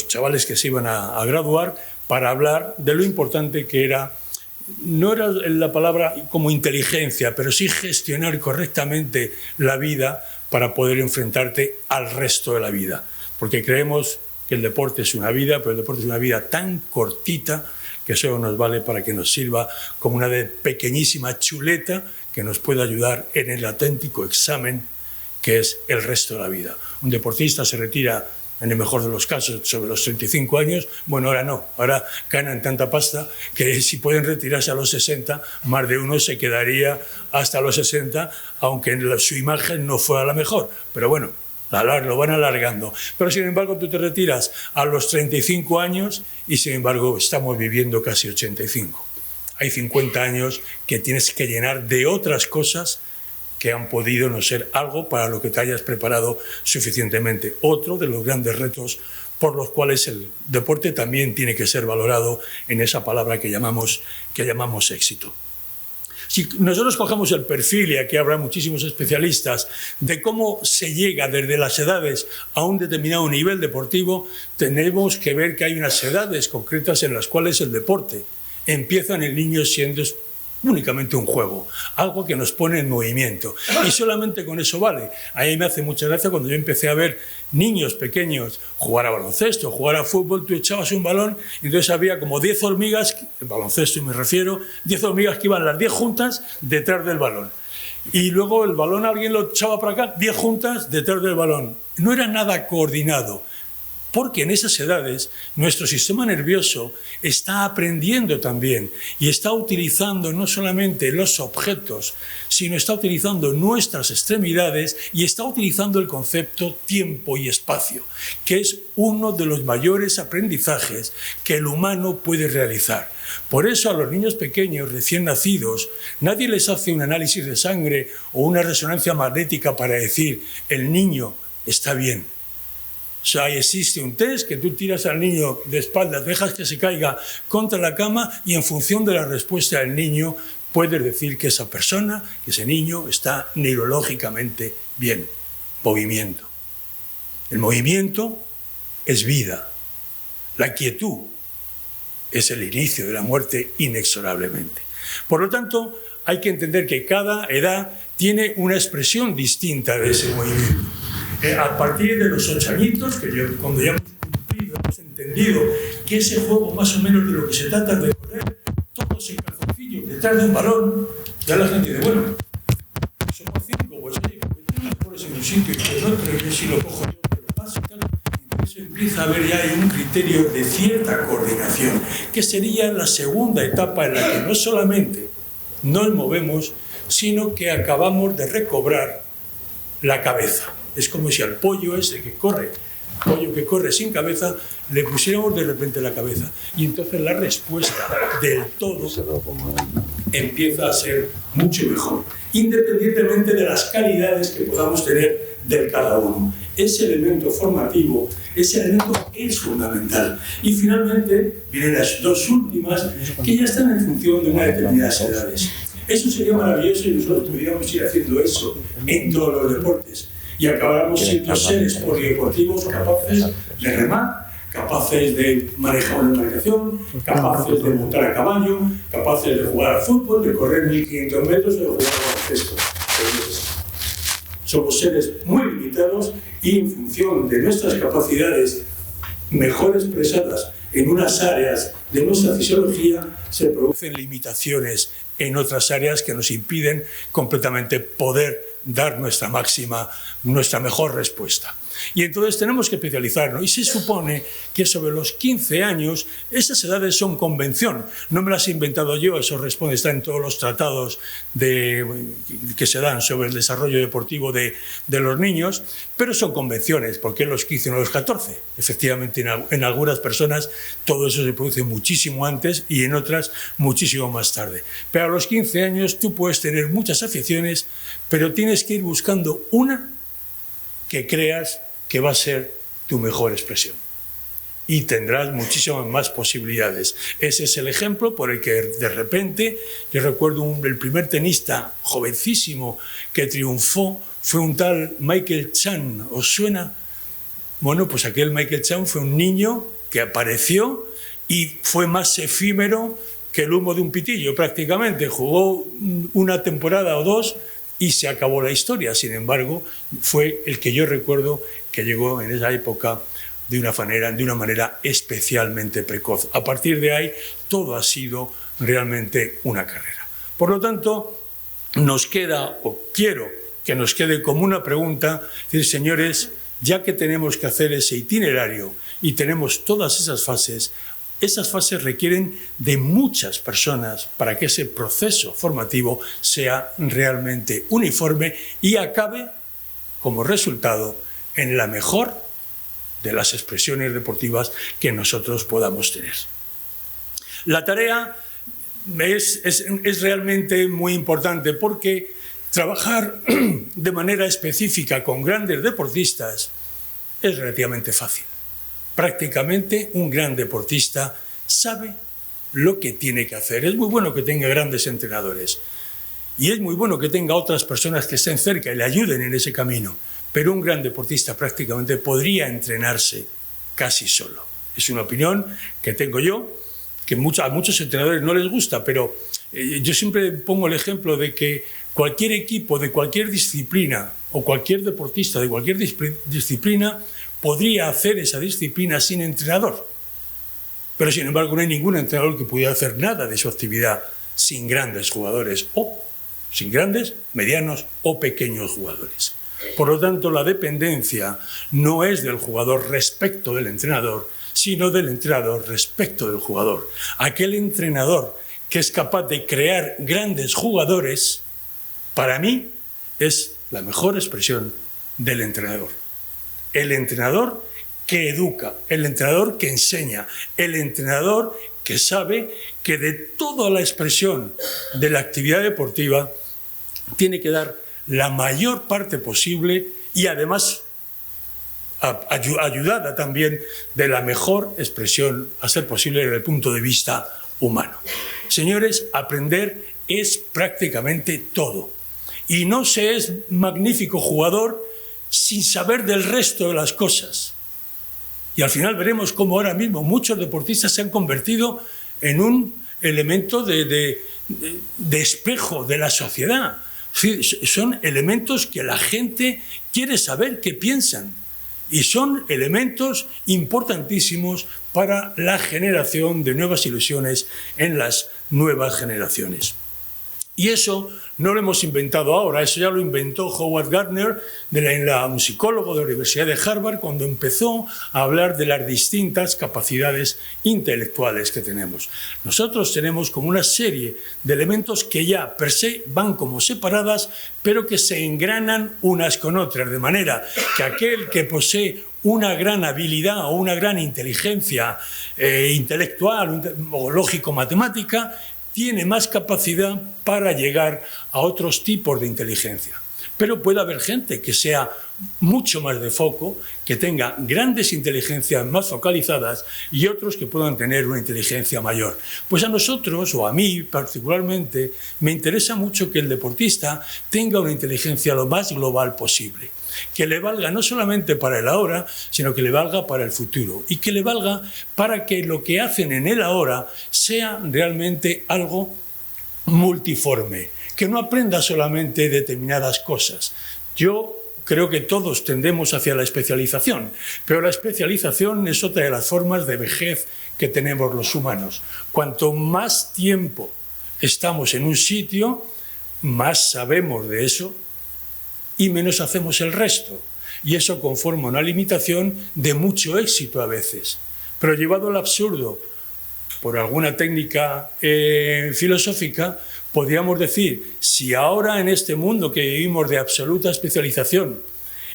chavales que se iban a graduar, para hablar de lo importante que era, no era la palabra como inteligencia, pero sí gestionar correctamente la vida para poder enfrentarte al resto de la vida. Porque creemos que el deporte es una vida, pero el deporte es una vida tan cortita que solo nos vale para que nos sirva como una pequeñísima chuleta que nos pueda ayudar en el auténtico examen que es el resto de la vida. Un deportista se retira, en el mejor de los casos, sobre los 35 años. Bueno, ahora no, ahora ganan tanta pasta que si pueden retirarse a los 60, más de uno se quedaría hasta los 60, aunque su imagen no fuera la mejor. Pero bueno, lo van alargando. Pero sin embargo tú te retiras a los 35 años y sin embargo estamos viviendo casi 85. Hay 50 años que tienes que llenar de otras cosas que han podido no ser algo para lo que te hayas preparado suficientemente. Otro de los grandes retos por los cuales el deporte también tiene que ser valorado en esa palabra que llamamos éxito. Si nosotros cogemos el perfil, y aquí habrá muchísimos especialistas, de cómo se llega desde las edades a un determinado nivel deportivo, tenemos que ver que hay unas edades concretas en las cuales el deporte empieza en el niño siendo únicamente un juego, algo que nos pone en movimiento. Y solamente con eso vale. A mí me hace mucha gracia cuando yo empecé a ver niños pequeños jugar a baloncesto, jugar a fútbol, tú echabas un balón y entonces había como 10 hormigas, en baloncesto me refiero, 10 hormigas que iban las 10 juntas detrás del balón. Y luego el balón alguien lo echaba para acá, 10 juntas detrás del balón. No era nada coordinado. Porque en esas edades nuestro sistema nervioso está aprendiendo también y está utilizando no solamente los objetos, sino está utilizando nuestras extremidades y está utilizando el concepto tiempo y espacio, que es uno de los mayores aprendizajes que el humano puede realizar. Por eso a los niños pequeños recién nacidos nadie les hace un análisis de sangre o una resonancia magnética para decir el niño está bien. O sea, existe un test que tú tiras al niño de espaldas, dejas que se caiga contra la cama y en función de la respuesta del niño puedes decir que esa persona, que ese niño está neurológicamente bien. Movimiento. El movimiento es vida. La quietud es el inicio de la muerte inexorablemente. Por lo tanto, hay que entender que cada edad tiene una expresión distinta de ese movimiento. A partir de los 8 añitos, cuando ya hemos cumplido, hemos entendido que ese juego más o menos de lo que se trata de correr, todos en calzoncillos detrás de un balón, ya la gente dice, bueno, somos 5, pues oye, ¿por qué no te pones en un sitio y en otro? Y yo si lo cojo yo, te lo paso y tal. Entonces empieza a haber ya un criterio de cierta coordinación, que sería la segunda etapa en la que no solamente nos movemos, sino que acabamos de recobrar la cabeza. Es como si al pollo ese que corre pollo que corre sin cabeza, le pusiéramos de repente la cabeza. Y entonces la respuesta del todo empieza a ser mucho mejor, independientemente de las calidades que podamos tener de cada uno. Ese elemento formativo, ese elemento es fundamental. Y finalmente vienen las dos últimas, que ya están en función de unas determinadas edades. Eso sería maravilloso y nosotros podríamos ir haciendo eso en todos los deportes. Y acabáramos siendo seres polideportivos capaces de remar, capaces de manejar una embarcación, capaces de montar a caballo, capaces de jugar al fútbol, de correr 1500 metros o de jugar al baloncesto. Somos seres muy limitados y en función de nuestras capacidades mejor expresadas en unas áreas de nuestra fisiología, se producen limitaciones en otras áreas que nos impiden completamente poder dar nuestra mejor respuesta. Y entonces tenemos que especializarnos. Y se supone que sobre los 15 años esas edades son convención. No me las he inventado yo, eso está en todos los tratados que se dan sobre el desarrollo deportivo de los niños, pero son convenciones, porque los 15 no los 14. Efectivamente, en algunas personas todo eso se produce muchísimo antes y en otras muchísimo más tarde. Pero a los 15 años tú puedes tener muchas aficiones, pero tienes que ir buscando una que creas que va a ser tu mejor expresión. Y tendrás muchísimas más posibilidades. Ese es el ejemplo por el que de repente, yo recuerdo el primer tenista jovencísimo que triunfó fue un tal Michael Chang. ¿Os suena? Bueno, pues aquel Michael Chang fue un niño que apareció y fue más efímero que el humo de un pitillo prácticamente. Jugó una temporada o dos y se acabó la historia. Sin embargo, fue el que yo recuerdo que llegó en esa época de una manera especialmente precoz. A partir de ahí, todo ha sido realmente una carrera. Por lo tanto, nos queda, o quiero que nos quede como una pregunta, decir, señores, ya que tenemos que hacer ese itinerario y tenemos todas esas fases requieren de muchas personas para que ese proceso formativo sea realmente uniforme y acabe como resultado en la mejor de las expresiones deportivas que nosotros podamos tener. La tarea es realmente muy importante porque trabajar de manera específica con grandes deportistas es relativamente fácil. Prácticamente un gran deportista sabe lo que tiene que hacer. Es muy bueno que tenga grandes entrenadores y es muy bueno que tenga otras personas que estén cerca y le ayuden en ese camino, pero un gran deportista prácticamente podría entrenarse casi solo. Es una opinión que tengo yo, que a muchos entrenadores no les gusta, pero yo siempre pongo el ejemplo de que cualquier equipo de cualquier disciplina o cualquier deportista de cualquier disciplina podría hacer esa disciplina sin entrenador. Pero sin embargo no hay ningún entrenador que pudiera hacer nada de su actividad sin grandes jugadores o sin grandes, medianos o pequeños jugadores. Por lo tanto, la dependencia no es del jugador respecto del entrenador, sino del entrenador respecto del jugador. Aquel entrenador que es capaz de crear grandes jugadores, para mí, es la mejor expresión del entrenador. El entrenador que educa, el entrenador que enseña, el entrenador que sabe que de toda la expresión de la actividad deportiva tiene que dar la mayor parte posible y además ayudada también de la mejor expresión a ser posible desde el punto de vista humano. Señores, aprender es prácticamente todo. Y no se es magnífico jugador sin saber del resto de las cosas. Y al final veremos cómo ahora mismo muchos deportistas se han convertido en un elemento de espejo de la sociedad. Sí, son elementos que la gente quiere saber qué piensan. Y son elementos importantísimos para la generación de nuevas ilusiones en las nuevas generaciones. Y eso no lo hemos inventado ahora, eso ya lo inventó Howard Gardner, un psicólogo de la Universidad de Harvard, cuando empezó a hablar de las distintas capacidades intelectuales que tenemos. Nosotros tenemos como una serie de elementos que ya per se van como separadas, pero que se engranan unas con otras, de manera que aquel que posee una gran habilidad o una gran inteligencia intelectual o lógico-matemática, tiene más capacidad para llegar a otros tipos de inteligencia. Pero puede haber gente que sea mucho más de foco, que tenga grandes inteligencias más focalizadas y otros que puedan tener una inteligencia mayor. Pues a nosotros, o a mí particularmente, me interesa mucho que el deportista tenga una inteligencia lo más global posible, que le valga no solamente para el ahora, sino que le valga para el futuro y que le valga para que lo que hacen en el ahora sea realmente algo multiforme, que no aprenda solamente determinadas cosas. Yo creo que todos tendemos hacia la especialización, pero la especialización es otra de las formas de vejez que tenemos los humanos. Cuanto más tiempo estamos en un sitio, más sabemos de eso y menos hacemos el resto. Y eso conforma una limitación de mucho éxito a veces. Pero llevado al absurdo, por alguna técnica filosófica, podríamos decir, si ahora en este mundo que vivimos de absoluta especialización,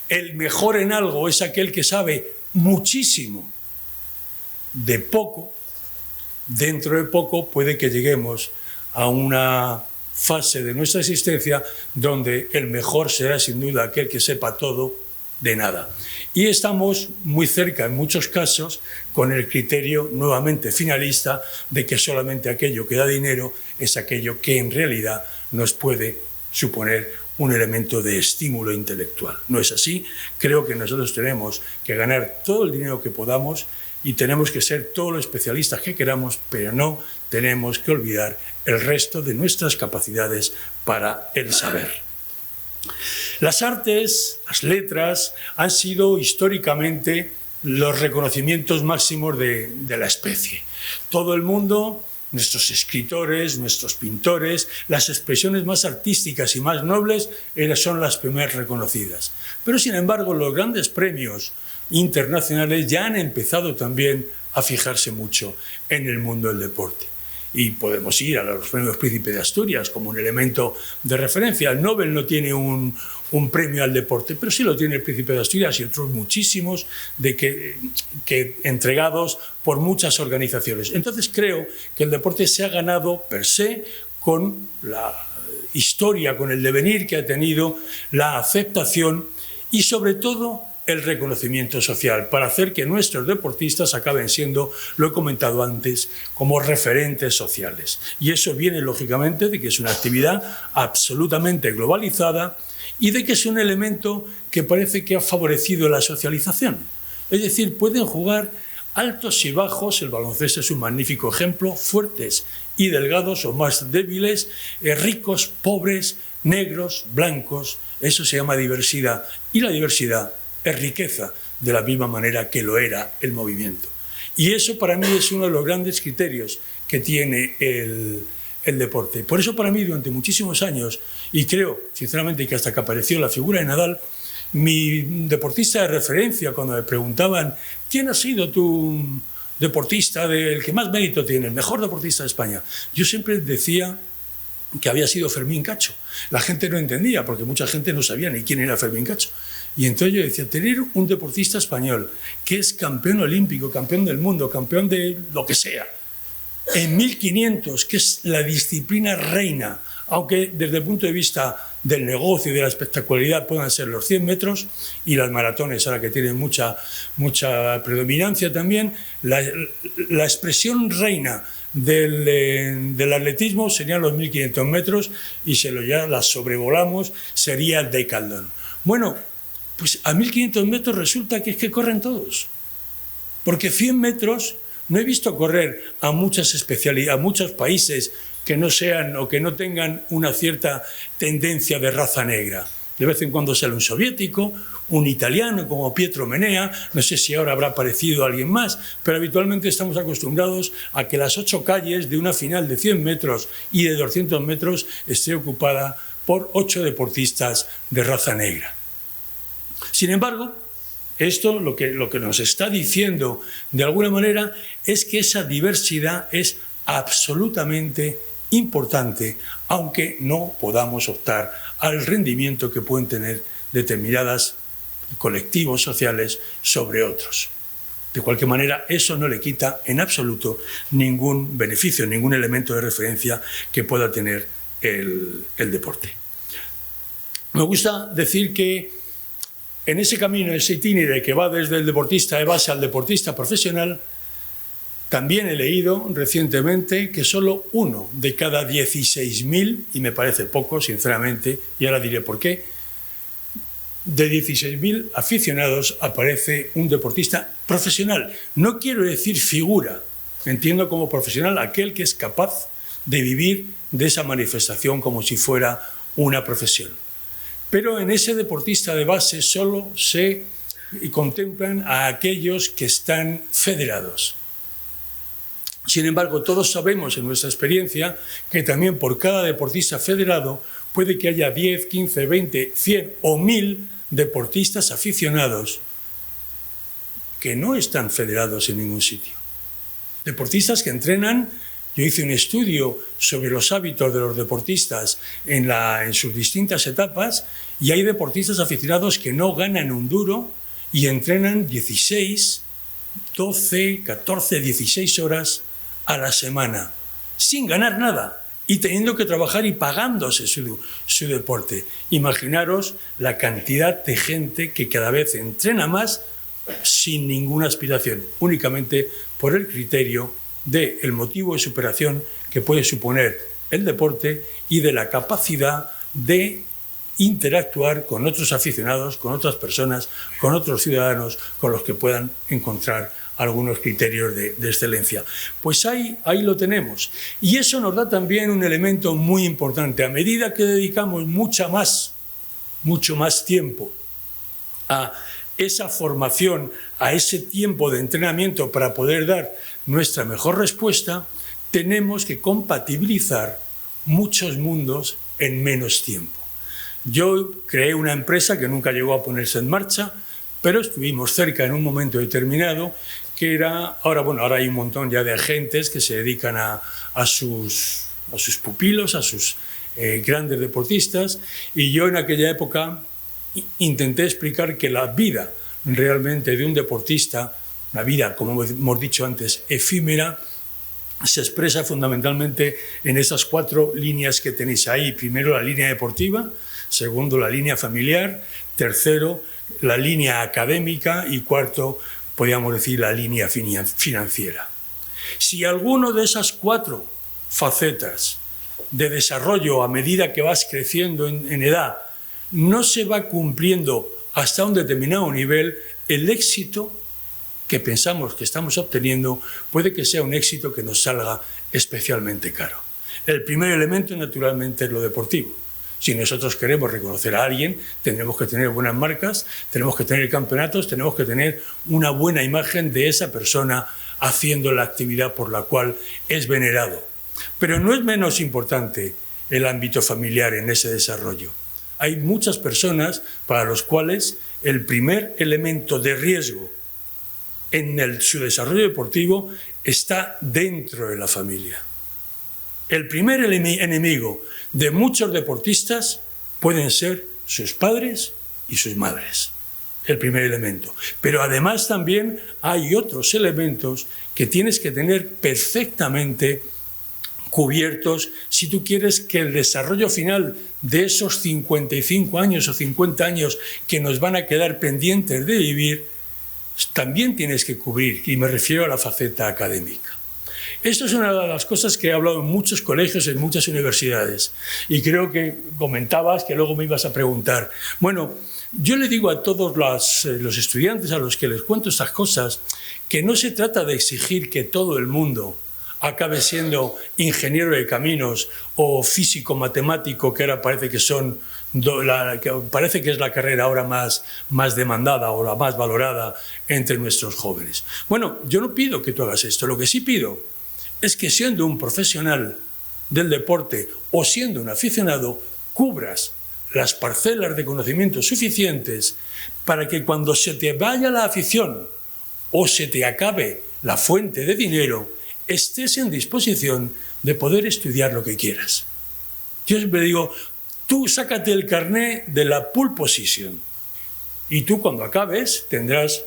el mejor en algo es aquel que sabe muchísimo de poco, dentro de poco puede que lleguemos a una fase de nuestra existencia donde el mejor será sin duda aquel que sepa todo de nada. Y estamos muy cerca, en muchos casos, con el criterio nuevamente finalista de que solamente aquello que da dinero es aquello que en realidad nos puede suponer un elemento de estímulo intelectual. No es así. Creo que nosotros tenemos que ganar todo el dinero que podamos y tenemos que ser todos los especialistas que queramos, pero no tenemos que olvidar el resto de nuestras capacidades para el saber. Las artes, las letras, han sido históricamente los reconocimientos máximos de la especie. Todo el mundo, nuestros escritores, nuestros pintores, las expresiones más artísticas y más nobles son las primeras reconocidas. Pero, sin embargo, los grandes premios internacionales ya han empezado también a fijarse mucho en el mundo del deporte. Y podemos ir a los premios Príncipe de Asturias como un elemento de referencia. El Nobel no tiene un premio al deporte, pero sí lo tiene el Príncipe de Asturias y otros muchísimos que entregados por muchas organizaciones. Entonces creo que el deporte se ha ganado per se con la historia, con el devenir que ha tenido, la aceptación y sobre todo el reconocimiento social, para hacer que nuestros deportistas acaben siendo, lo he comentado antes, como referentes sociales. Y eso viene, lógicamente, de que es una actividad absolutamente globalizada y de que es un elemento que parece que ha favorecido la socialización. Es decir, pueden jugar altos y bajos, el baloncesto es un magnífico ejemplo, fuertes y delgados o más débiles, ricos, pobres, negros, blancos, eso se llama diversidad. Y la diversidad es riqueza, de la misma manera que lo era el movimiento. Y eso para mí es uno de los grandes criterios que tiene el deporte. Por eso para mí durante muchísimos años, y creo sinceramente que hasta que apareció la figura de Nadal, mi deportista de referencia, cuando me preguntaban ¿quién ha sido tu deportista del que más mérito tiene, el mejor deportista de España?, yo siempre decía que había sido Fermín Cacho. La gente no entendía, porque mucha gente no sabía ni quién era Fermín Cacho. Y entonces yo decía, tener un deportista español que es campeón olímpico, campeón del mundo, campeón de lo que sea, en 1500, que es la disciplina reina, aunque desde el punto de vista del negocio y de la espectacularidad puedan ser los 100 metros y las maratones, ahora que tienen mucha predominancia también, la expresión reina del atletismo serían los 1500 metros y si ya las sobrevolamos sería el decathlon. Bueno, pues a 1500 metros resulta que es que corren todos, porque 100 metros no he visto correr a muchos países que no sean o que no tengan una cierta tendencia de raza negra. De vez en cuando sale un soviético, un italiano como Pietro Menea, no sé si ahora habrá aparecido alguien más, pero habitualmente estamos acostumbrados a que las 8 calles de una final de 100 metros y de 200 metros esté ocupada por 8 deportistas de raza negra. Sin embargo, esto lo que nos está diciendo de alguna manera es que esa diversidad es absolutamente importante, aunque no podamos optar al rendimiento que pueden tener determinadas colectivos sociales sobre otros. De cualquier manera, eso no le quita en absoluto ningún beneficio, ningún elemento de referencia que pueda tener el deporte. Me gusta decir que en ese camino, ese itinerario que va desde el deportista de base al deportista profesional, también he leído recientemente que solo 1 de cada 16.000, y me parece poco, sinceramente, y ahora diré por qué, de 16.000 aficionados aparece un deportista profesional. No quiero decir figura, entiendo como profesional aquel que es capaz de vivir de esa manifestación como si fuera una profesión. Pero en ese deportista de base solo se contemplan a aquellos que están federados. Sin embargo, todos sabemos en nuestra experiencia que también por cada deportista federado puede que haya 10, 15, 20, 100 o 1000 deportistas aficionados que no están federados en ningún sitio. Deportistas que entrenan. Yo hice un estudio sobre los hábitos de los deportistas en sus distintas etapas y hay deportistas aficionados que no ganan un duro y entrenan 16, 12, 14, 16 horas a la semana sin ganar nada y teniendo que trabajar y pagándose su deporte. Imaginaros la cantidad de gente que cada vez entrena más sin ninguna aspiración, únicamente por el criterio del motivo de superación que puede suponer el deporte y de la capacidad de interactuar con otros aficionados, con otras personas, con otros ciudadanos, con los que puedan encontrar algunos criterios de excelencia. Pues ahí lo tenemos. Y eso nos da también un elemento muy importante. A medida que dedicamos mucho más tiempo a esa formación, a ese tiempo de entrenamiento para poder dar nuestra mejor respuesta, tenemos que compatibilizar muchos mundos en menos tiempo. Yo creé una empresa que nunca llegó a ponerse en marcha, pero estuvimos cerca en un momento determinado, que era, ahora hay un montón ya de agentes que se dedican a sus pupilos, a sus grandes deportistas, y yo en aquella época intenté explicar que la vida realmente de un deportista, una vida, como hemos dicho antes, efímera, se expresa fundamentalmente en esas 4 líneas que tenéis ahí. Primero, la línea deportiva; segundo, la línea familiar; tercero, la línea académica; y cuarto, podríamos decir, la línea financiera. Si alguno de esas 4 facetas de desarrollo a medida que vas creciendo en edad no se va cumpliendo hasta un determinado nivel, el éxito que pensamos que estamos obteniendo puede que sea un éxito que nos salga especialmente caro. El primer elemento, naturalmente, es lo deportivo. Si nosotros queremos reconocer a alguien, tendremos que tener buenas marcas, tenemos que tener campeonatos, tenemos que tener una buena imagen de esa persona haciendo la actividad por la cual es venerado. Pero no es menos importante el ámbito familiar en ese desarrollo. Hay muchas personas para los cuales el primer elemento de riesgo en su desarrollo deportivo está dentro de la familia. El primer enemigo de muchos deportistas pueden ser sus padres y sus madres. El primer elemento. Pero además también hay otros elementos que tienes que tener perfectamente cubiertos si tú quieres que el desarrollo final de esos 55 años o 50 años que nos van a quedar pendientes de vivir, también tienes que cubrir, y me refiero a la faceta académica. Esto es una de las cosas que he hablado en muchos colegios, en muchas universidades, y creo que comentabas que luego me ibas a preguntar. Bueno, yo le digo a todos los estudiantes a los que les cuento estas cosas que no se trata de exigir que todo el mundo acabe siendo ingeniero de caminos o físico matemático, que ahora parece que parece que es la carrera ahora más demandada o la más valorada entre nuestros jóvenes. Bueno, yo no pido que tú hagas esto. Lo que sí pido es que, siendo un profesional del deporte o siendo un aficionado, cubras las parcelas de conocimiento suficientes para que cuando se te vaya la afición o se te acabe la fuente de dinero, estés en disposición de poder estudiar lo que quieras. Yo siempre digo, tú sácate el carné de la pole position Y tú cuando acabes tendrás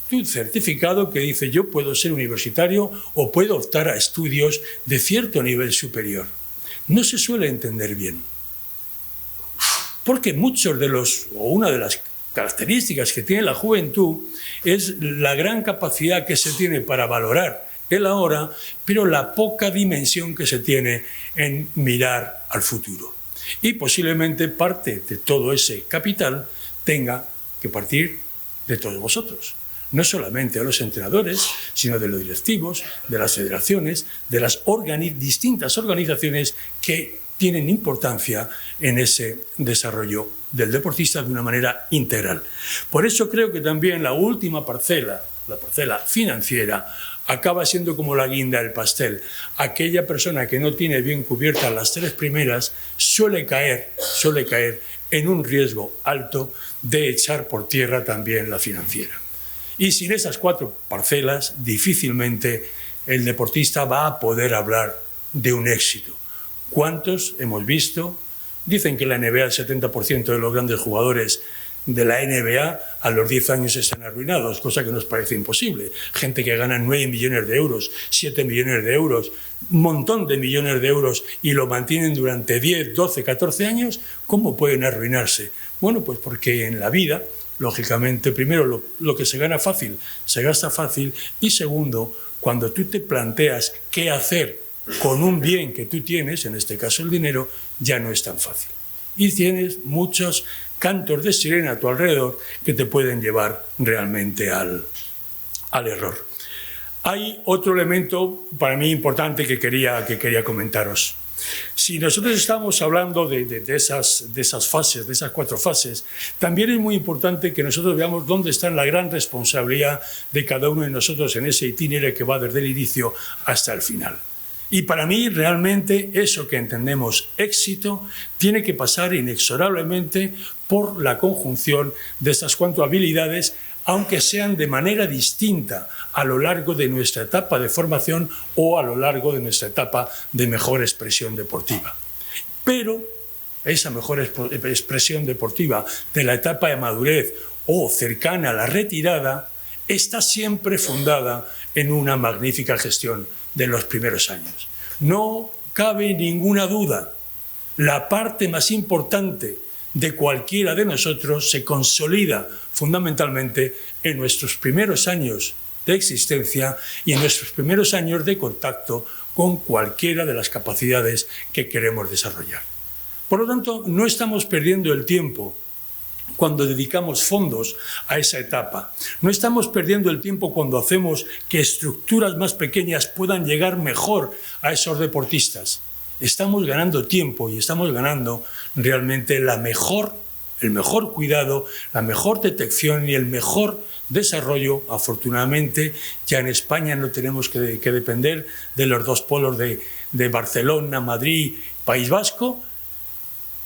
tu certificado que dice yo puedo ser universitario o puedo optar a estudios de cierto nivel superior. No se suele entender bien. Porque una de las características que tiene la juventud es la gran capacidad que se tiene para valorar el ahora, pero la poca dimensión que se tiene en mirar al futuro. Y posiblemente parte de todo ese capital tenga que partir de todos vosotros. No solamente a los entrenadores, sino de los directivos, de las federaciones, de las distintas organizaciones que tienen importancia en ese desarrollo del deportista de una manera integral. Por eso creo que también la última parcela, la parcela financiera, acaba siendo como la guinda del pastel. Aquella persona que no tiene bien cubiertas las tres primeras suele caer en un riesgo alto de echar por tierra también la financiera. Y sin esas cuatro parcelas, difícilmente el deportista va a poder hablar de un éxito. ¿Cuántos hemos visto? Dicen que la NBA, el 70% de los grandes jugadores de la NBA a los 10 años están arruinados, cosa que nos parece imposible. Gente que gana 9 millones de euros, 7 millones de euros, un montón de millones de euros y lo mantienen durante 10, 12, 14 años, ¿cómo pueden arruinarse? Bueno, pues porque en la vida, lógicamente, primero lo que se gana fácil, se gasta fácil, y segundo, cuando tú te planteas qué hacer con un bien que tú tienes, en este caso el dinero, ya no es tan fácil. Y tienes muchos cantos de sirena a tu alrededor que te pueden llevar realmente al error. Hay otro elemento para mí importante que quería comentaros. Si nosotros estamos hablando de esas fases, de esas cuatro fases, también es muy importante que nosotros veamos dónde está la gran responsabilidad de cada uno de nosotros en ese itinerario que va desde el inicio hasta el final. Y para mí, realmente, eso que entendemos éxito tiene que pasar inexorablemente por la conjunción de estas cuatro habilidades, aunque sean de manera distinta a lo largo de nuestra etapa de formación o a lo largo de nuestra etapa de mejor expresión deportiva. Pero esa mejor expresión deportiva de la etapa de madurez o cercana a la retirada está siempre fundada en una magnífica gestión de los primeros años. No cabe ninguna duda, la parte más importante de cualquiera de nosotros se consolida fundamentalmente en nuestros primeros años de existencia y en nuestros primeros años de contacto con cualquiera de las capacidades que queremos desarrollar. Por lo tanto, no estamos perdiendo el tiempo cuando dedicamos fondos a esa etapa. No estamos perdiendo el tiempo cuando hacemos que estructuras más pequeñas puedan llegar mejor a esos deportistas. Estamos ganando tiempo y estamos ganando realmente el mejor cuidado, la mejor detección y el mejor desarrollo. Afortunadamente, ya en España no tenemos que depender de los dos polos de Barcelona, Madrid, País Vasco,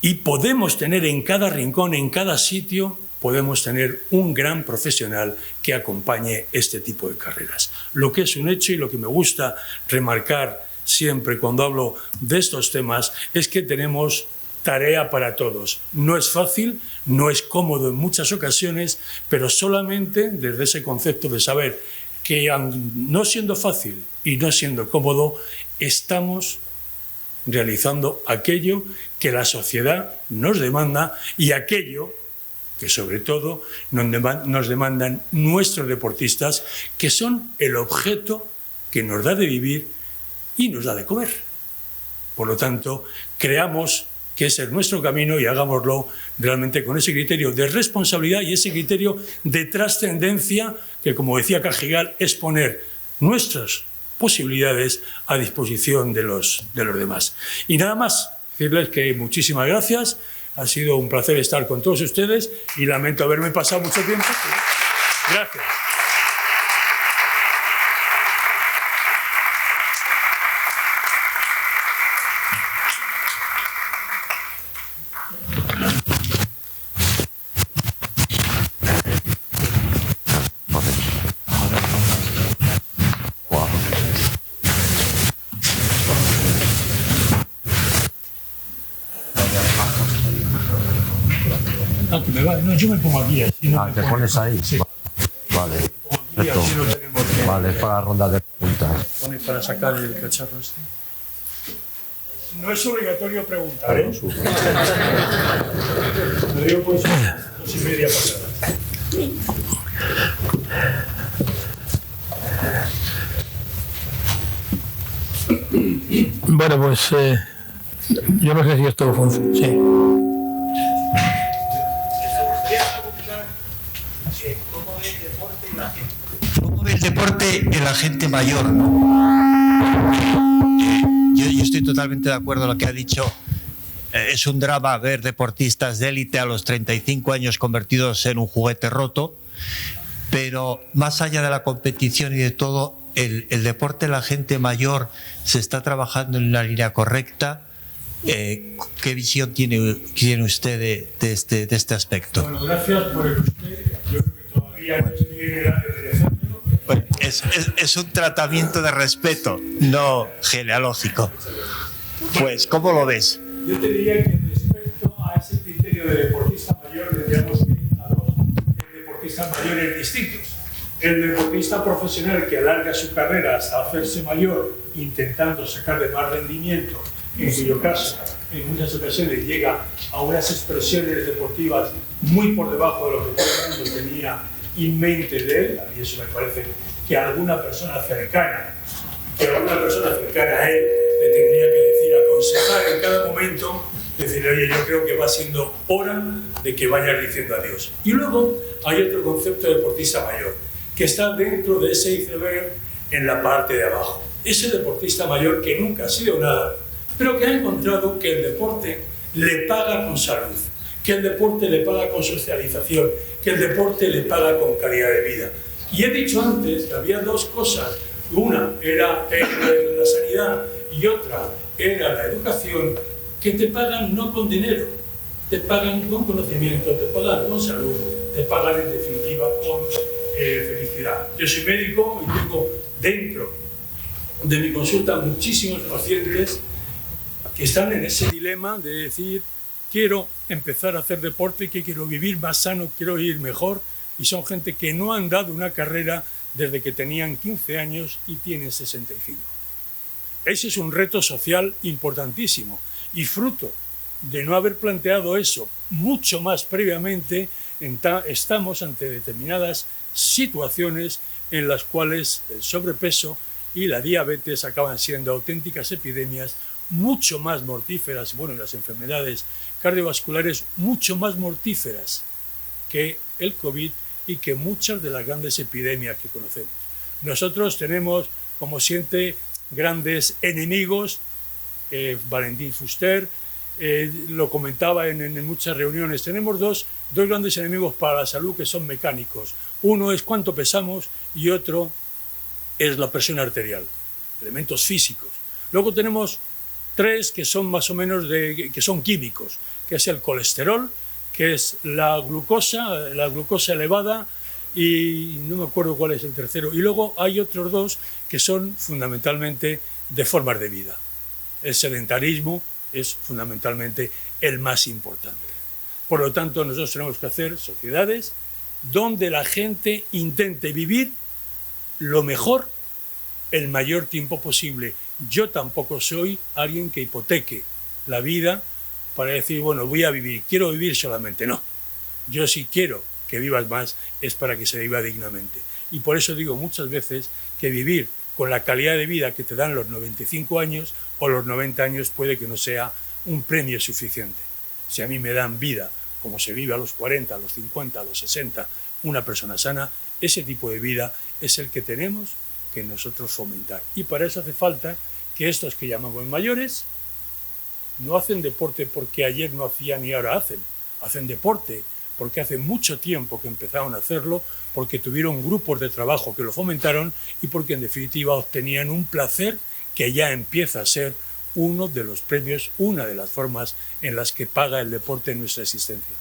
y podemos tener en cada rincón, en cada sitio, podemos tener un gran profesional que acompañe este tipo de carreras. Lo que es un hecho y lo que me gusta remarcar siempre cuando hablo de estos temas es que tenemos tarea para todos. No es fácil, no es cómodo en muchas ocasiones, pero solamente desde ese concepto de saber que no siendo fácil y no siendo cómodo, estamos realizando aquello que la sociedad nos demanda y aquello que sobre todo nos demandan nuestros deportistas, que son el objeto que nos da de vivir y nos da de comer. Por lo tanto, creamos que ese es nuestro camino y hagámoslo realmente con ese criterio de responsabilidad y ese criterio de trascendencia que, como decía Cajigal, es poner nuestras posibilidades a disposición de los demás. Y nada más, decirles que muchísimas gracias, ha sido un placer estar con todos ustedes y lamento haberme pasado mucho tiempo. Gracias. que me va. No, yo me pongo aquí. Así no te pones ahí. Sí. Vale. Aquí, así no tenemos que... Vale, es para la ronda de preguntas. Pone para sacar el cacharro este. No es obligatorio preguntar, ¿eh? Lo digo pues 2:30 pasadas. Bueno, pues yo no sé si esto funciona. Sí. ¿Cómo ve el deporte en la gente mayor? Yo estoy totalmente de acuerdo con lo que ha dicho. Es un drama ver deportistas de élite a los 35 años convertidos en un juguete roto, pero más allá de la competición y de todo, el deporte en la gente mayor se está trabajando en una línea correcta. ¿Qué visión tiene usted de este aspecto? Bueno, gracias por el usted. Yo creo que todavía no estoy en edad de decírmelo. Bueno, es un tratamiento de respeto, no genealógico. Pues, ¿cómo lo ves? Yo te diría que respecto a ese criterio de deportista mayor, tendríamos que ir a dos deportistas mayores distintos. El deportista profesional que alarga su carrera hasta hacerse mayor intentando sacarle más rendimiento, en cuyo caso en muchas ocasiones llega a unas expresiones deportivas muy por debajo de lo que todo el mundo tenía en mente de él. A mí eso me parece que alguna persona cercana a él le tendría que decir, aconsejar en cada momento, decirle, oye, yo creo que va siendo hora de que vayas diciendo adiós. Y luego hay otro concepto de deportista mayor, que está dentro de ese iceberg en la parte de abajo. Ese deportista mayor que nunca ha sido nada, pero que ha encontrado que el deporte le paga con salud, que el deporte le paga con socialización, que el deporte le paga con calidad de vida. Y he dicho antes que había dos cosas. Una era la sanidad y otra era la educación, que te pagan no con dinero, te pagan con conocimiento, te pagan con salud, te pagan en definitiva con felicidad. Yo soy médico y tengo dentro de mi consulta muchísimos pacientes que están en ese dilema de decir, quiero empezar a hacer deporte, que quiero vivir más sano, quiero ir mejor, y son gente que no han dado una carrera desde que tenían 15 años y tienen 65. Ese es un reto social importantísimo y fruto de no haber planteado eso mucho más previamente, estamos ante determinadas situaciones en las cuales el sobrepeso y la diabetes acaban siendo auténticas epidemias mucho más mortíferas, bueno, las enfermedades cardiovasculares mucho más mortíferas que el COVID y que muchas de las grandes epidemias que conocemos. Nosotros tenemos, como siempre, grandes enemigos. Valentín Fuster lo comentaba en muchas reuniones. Tenemos dos grandes enemigos para la salud que son mecánicos. Uno es cuánto pesamos y otro es la presión arterial, elementos físicos. Luego tenemos tres que son más o menos que son químicos, que es el colesterol, que es la glucosa elevada, y no me acuerdo cuál es el tercero. Y luego hay otros dos que son fundamentalmente de formas de vida. El sedentarismo es fundamentalmente el más importante. Por lo tanto, nosotros tenemos que hacer sociedades donde la gente intente vivir lo mejor el mayor tiempo posible. Yo tampoco soy alguien que hipoteque la vida para decir, bueno, voy a vivir, quiero vivir solamente. No, yo sí quiero que vivas más, es para que se viva dignamente. Y por eso digo muchas veces que vivir con la calidad de vida que te dan los 95 años o los 90 años puede que no sea un premio suficiente. Si a mí me dan vida como se vive a los 40, a los 50, a los 60, una persona sana, ese tipo de vida es el que tenemos que nosotros fomentar. Y para eso hace falta que estos que llamamos mayores no hacen deporte porque ayer no hacían y ahora hacen deporte porque hace mucho tiempo que empezaron a hacerlo, porque tuvieron grupos de trabajo que lo fomentaron y porque en definitiva obtenían un placer que ya empieza a ser uno de los premios, una de las formas en las que paga el deporte en nuestra existencia.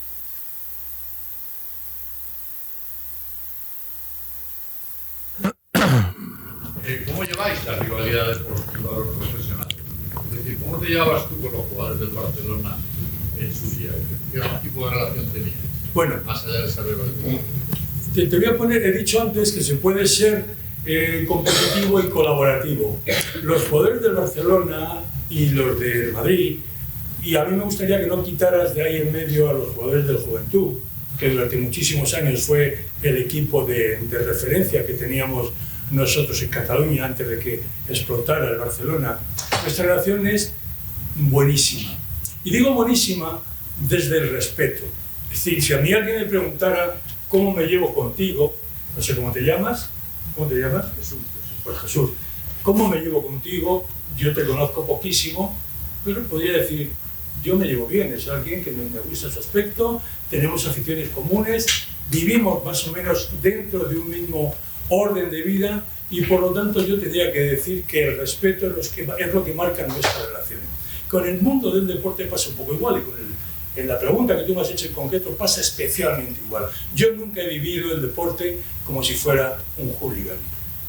¿Cómo lleváis la rivalidad deportiva a los profesionales? Es decir, ¿cómo te llevabas tú con los jugadores del Barcelona en su día? ¿Qué tipo de relación teníais? Bueno, más allá de esa rivalidad. te voy a poner, he dicho antes que se puede ser competitivo y colaborativo. Los jugadores del Barcelona y los del Madrid, y a mí me gustaría que no quitaras de ahí en medio a los jugadores del Juventud, que durante muchísimos años fue el equipo de referencia que teníamos nosotros en Cataluña antes de que explotara el Barcelona. Nuestra relación es buenísima. Y digo buenísima desde el respeto. Es decir, si a mí alguien me preguntara cómo me llevo contigo, no sé cómo te llamas. ¿Cómo te llamas? Jesús. Pues Jesús. ¿Cómo me llevo contigo? Yo te conozco poquísimo, pero podría decir, yo me llevo bien, es alguien que me gusta su aspecto, tenemos aficiones comunes, vivimos más o menos dentro de un mismo orden de vida y por lo tanto yo tendría que decir que el respeto es lo que marca nuestra relación. Con el mundo del deporte pasa un poco igual y en la pregunta que tú me has hecho en concreto pasa especialmente igual. Yo nunca he vivido el deporte como si fuera un hooligan.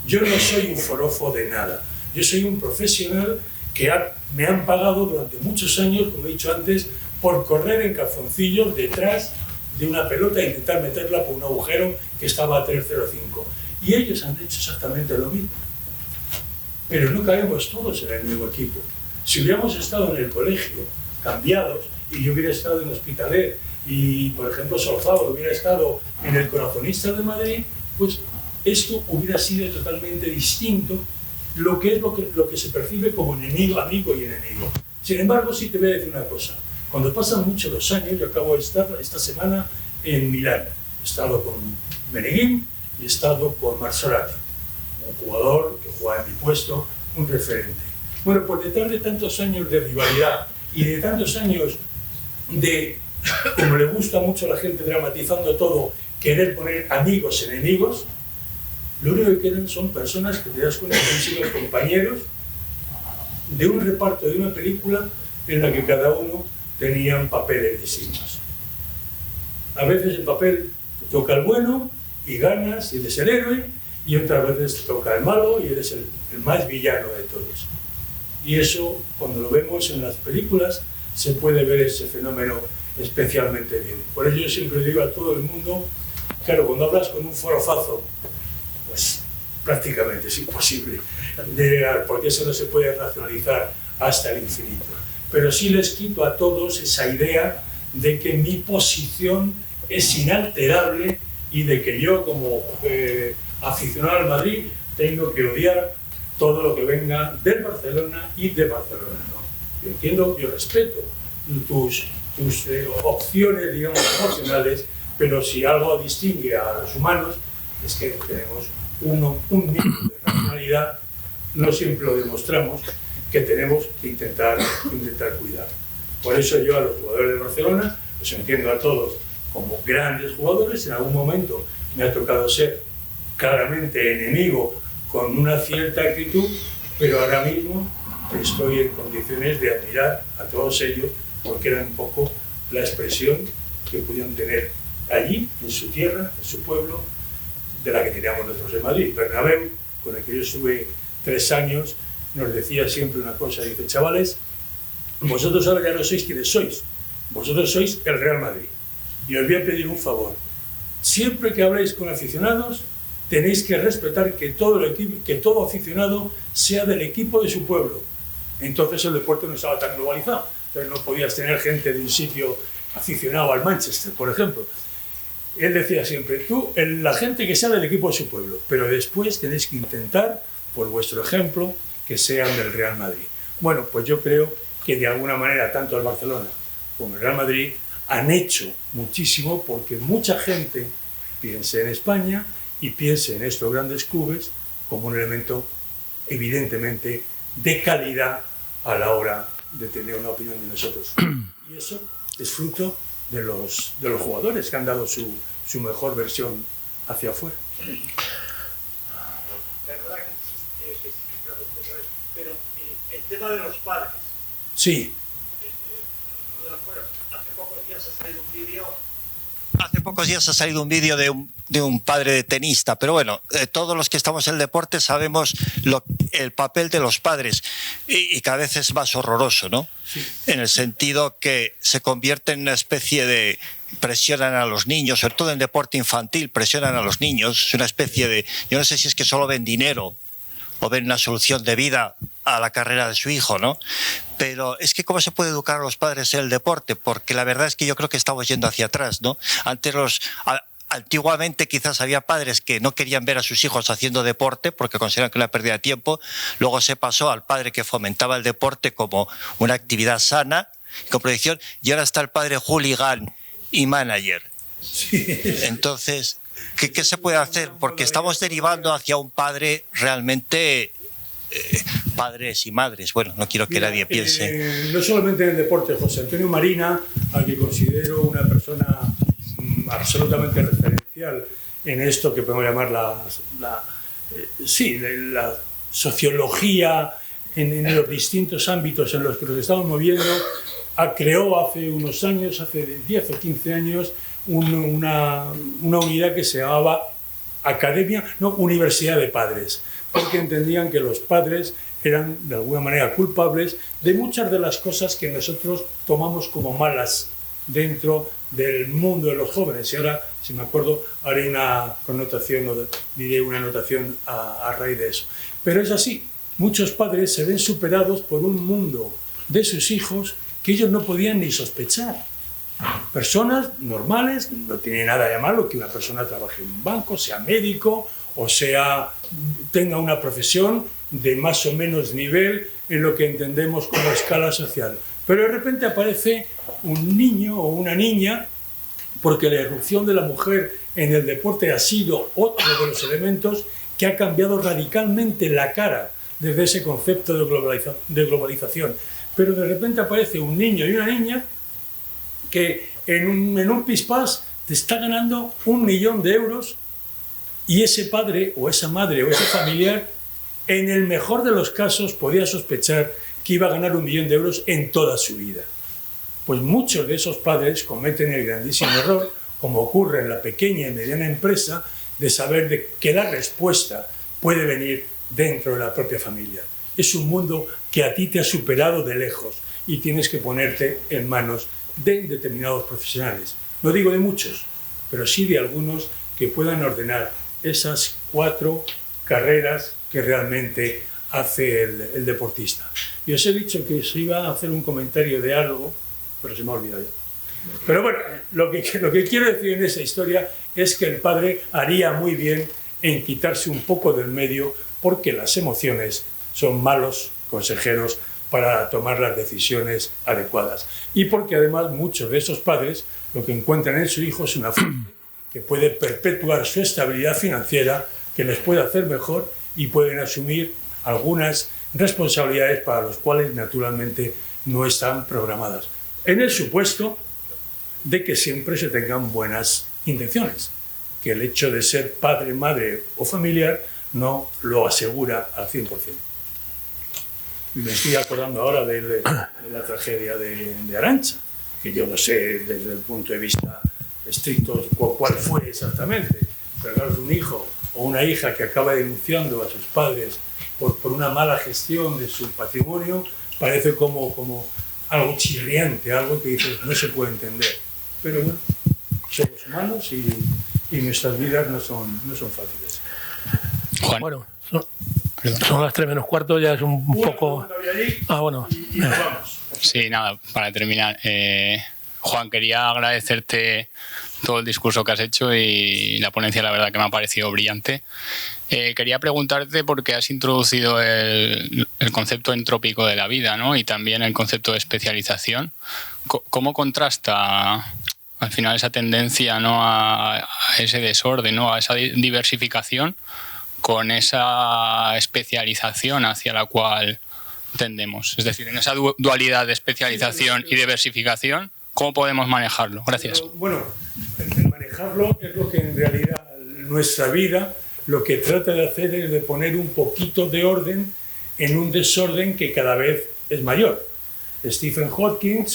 Yo no soy un forofo de nada. Yo soy un profesional que me han pagado durante muchos años, como he dicho antes, por correr en calzoncillos detrás de una pelota e intentar meterla por un agujero que estaba a 3,05. Y ellos han hecho exactamente lo mismo. Pero no caemos todos en el mismo equipo. Si hubiéramos estado en el colegio, cambiados, y yo hubiera estado en Hospitalet, y por ejemplo Solzábal hubiera estado en el Corazonistas de Madrid, pues esto hubiera sido totalmente distinto lo que es lo que se percibe como enemigo, amigo y enemigo. Sin embargo, sí te voy a decir una cosa. Cuando pasan muchos los años, yo acabo de estar esta semana en Milán. He estado con Meneguín y he estado con Marzorati, un jugador que juega en mi puesto, un referente. Bueno, por detrás de tantos años de rivalidad y de tantos años de, como le gusta mucho a la gente dramatizando todo, querer poner amigos enemigos, lo único que quedan son personas que te das cuenta que han sido compañeros de un reparto de una película en la que cada uno tenían papeles distintos. A veces el papel te toca el bueno y ganas y eres el héroe, y otras veces te toca el malo y eres el más villano de todos. Y eso, cuando lo vemos en las películas, se puede ver ese fenómeno especialmente bien. Por ello yo siempre digo a todo el mundo, claro, cuando hablas con un forofazo, pues prácticamente es imposible de llegar, porque eso no se puede racionalizar hasta el infinito. Pero sí les quito a todos esa idea de que mi posición es inalterable y de que yo, como aficionado al Madrid, tengo que odiar todo lo que venga del Barcelona y de Barcelona, ¿no? Yo entiendo, yo respeto tus opciones, digamos, emocionales, pero si algo distingue a los humanos es que tenemos un mínimo de racionalidad, no siempre lo demostramos, que tenemos que intentar cuidar. Por eso yo a los jugadores de Barcelona los entiendo a todos como grandes jugadores. En algún momento me ha tocado ser claramente enemigo con una cierta actitud, pero ahora mismo estoy en condiciones de admirar a todos ellos porque eran un poco la expresión que pudieron tener allí, en su tierra, en su pueblo, de la que teníamos nosotros en Madrid. Bernabéu, con el que yo estuve 3 años, nos decía siempre una cosa, dice, chavales, vosotros ahora ya no sois quienes sois, vosotros sois el Real Madrid. Y os voy a pedir un favor, siempre que habléis con aficionados, tenéis que respetar que todo aficionado sea del equipo de su pueblo. Entonces el deporte no estaba tan globalizado, entonces no podías tener gente de un sitio aficionado al Manchester, por ejemplo. Él decía siempre, la gente que sea del equipo de su pueblo, pero después tenéis que intentar, por vuestro ejemplo, que sean del Real Madrid. Bueno, pues yo creo que de alguna manera tanto el Barcelona como el Real Madrid han hecho muchísimo porque mucha gente piense en España y piense en estos grandes clubes como un elemento evidentemente de calidad a la hora de tener una opinión de nosotros. Y eso es fruto de los jugadores que han dado su mejor versión hacia afuera. Perdona que pregunte otra vez, pero el tema de los padres. Sí. Hace pocos días ha salido un vídeo. Hace pocos días ha salido un vídeo de un padre de tenista, pero bueno, todos los que estamos en el deporte sabemos el papel de los padres y cada vez es más horroroso, ¿no? Sí. En el sentido que se convierte en una especie de presionan a los niños, sobre todo en deporte infantil, presionan a los niños. Es una especie de... Yo no sé si es que solo ven dinero o ven una solución de vida a la carrera de su hijo, ¿no? Pero es que ¿cómo se puede educar a los padres en el deporte? Porque la verdad es que yo creo que estamos yendo hacia atrás, ¿no? Antiguamente quizás había padres que no querían ver a sus hijos haciendo deporte porque consideraban que era una pérdida de tiempo. Luego se pasó al padre que fomentaba el deporte como una actividad sana, con proyección, y ahora está el padre hooligan y manager. Entonces, ¿qué se puede hacer? Porque estamos derivando hacia un padre realmente... padres y madres. Bueno, no quiero que nadie piense. No solamente en el deporte, José Antonio Marina, al que considero una persona absolutamente referencial en esto que podemos llamar la sociología en los distintos ámbitos en los que nos estamos moviendo, creó hace unos años, hace 10 o 15 años, una unidad que se llamaba Universidad de Padres, porque entendían que los padres eran de alguna manera culpables de muchas de las cosas que nosotros tomamos como malas dentro del mundo de los jóvenes. Y ahora, si me acuerdo, haré una connotación o diré una anotación a raíz de eso. Pero es así, muchos padres se ven superados por un mundo de sus hijos que ellos no podían ni sospechar. Personas normales, no tiene nada de malo que una persona trabaje en un banco, sea médico o tenga una profesión de más o menos nivel en lo que entendemos como escala social. Pero de repente aparece un niño o una niña, porque la irrupción de la mujer en el deporte ha sido otro de los elementos que ha cambiado radicalmente la cara desde ese concepto de globalización. Pero de repente aparece un niño y una niña que en un pispás te está ganando 1 millón de euros y ese padre o esa madre o ese familiar, en el mejor de los casos, podía sospechar que iba a ganar 1 millón de euros en toda su vida. Pues muchos de esos padres cometen el grandísimo error, como ocurre en la pequeña y mediana empresa, de saber que la respuesta puede venir dentro de la propia familia. Es un mundo que a ti te ha superado de lejos y tienes que ponerte en manos de determinados profesionales. No digo de muchos, pero sí de algunos que puedan ordenar esas 4 carreras que realmente hace el deportista. Y os he dicho que se iba a hacer un comentario de algo, pero se me ha olvidado ya. Pero bueno, lo que quiero decir en esa historia es que el padre haría muy bien en quitarse un poco del medio, porque las emociones son malos consejeros para tomar las decisiones adecuadas. Y porque además muchos de esos padres lo que encuentran en su hijo es una fuente que puede perpetuar su estabilidad financiera, que les puede hacer mejor y pueden asumir algunas responsabilidades para las cuales naturalmente no están programadas. En el supuesto de que siempre se tengan buenas intenciones, que el hecho de ser padre, madre o familiar no lo asegura al 100%. Me estoy acordando ahora de la tragedia de Arantxa, que yo no sé desde el punto de vista estricto cuál fue exactamente, pero claro, un hijo o una hija que acaba denunciando a sus padres por una mala gestión de su patrimonio, parece como algo chirriante, algo que dices, no se puede entender. Pero bueno, somos humanos y nuestras vidas no son fáciles. Juan. Bueno, son las 3 menos cuarto, ya es un poco... Bueno. Y nos vamos. Sí, nada, para terminar. Juan, quería agradecerte todo el discurso que has hecho y la ponencia, la verdad que me ha parecido brillante. Quería preguntarte por qué has introducido el concepto entrópico de la vida, ¿no? Y también el concepto de especialización. ¿Cómo contrasta al final esa tendencia, ¿no?, a ese desorden, ¿no?, a esa diversificación con esa especialización hacia la cual tendemos? Es decir, en esa dualidad de especialización y diversificación, ¿cómo podemos manejarlo? Gracias. Pero, bueno, el manejarlo es lo que en realidad nuestra vida lo que trata de hacer es de poner un poquito de orden en un desorden que cada vez es mayor. Stephen Hawking,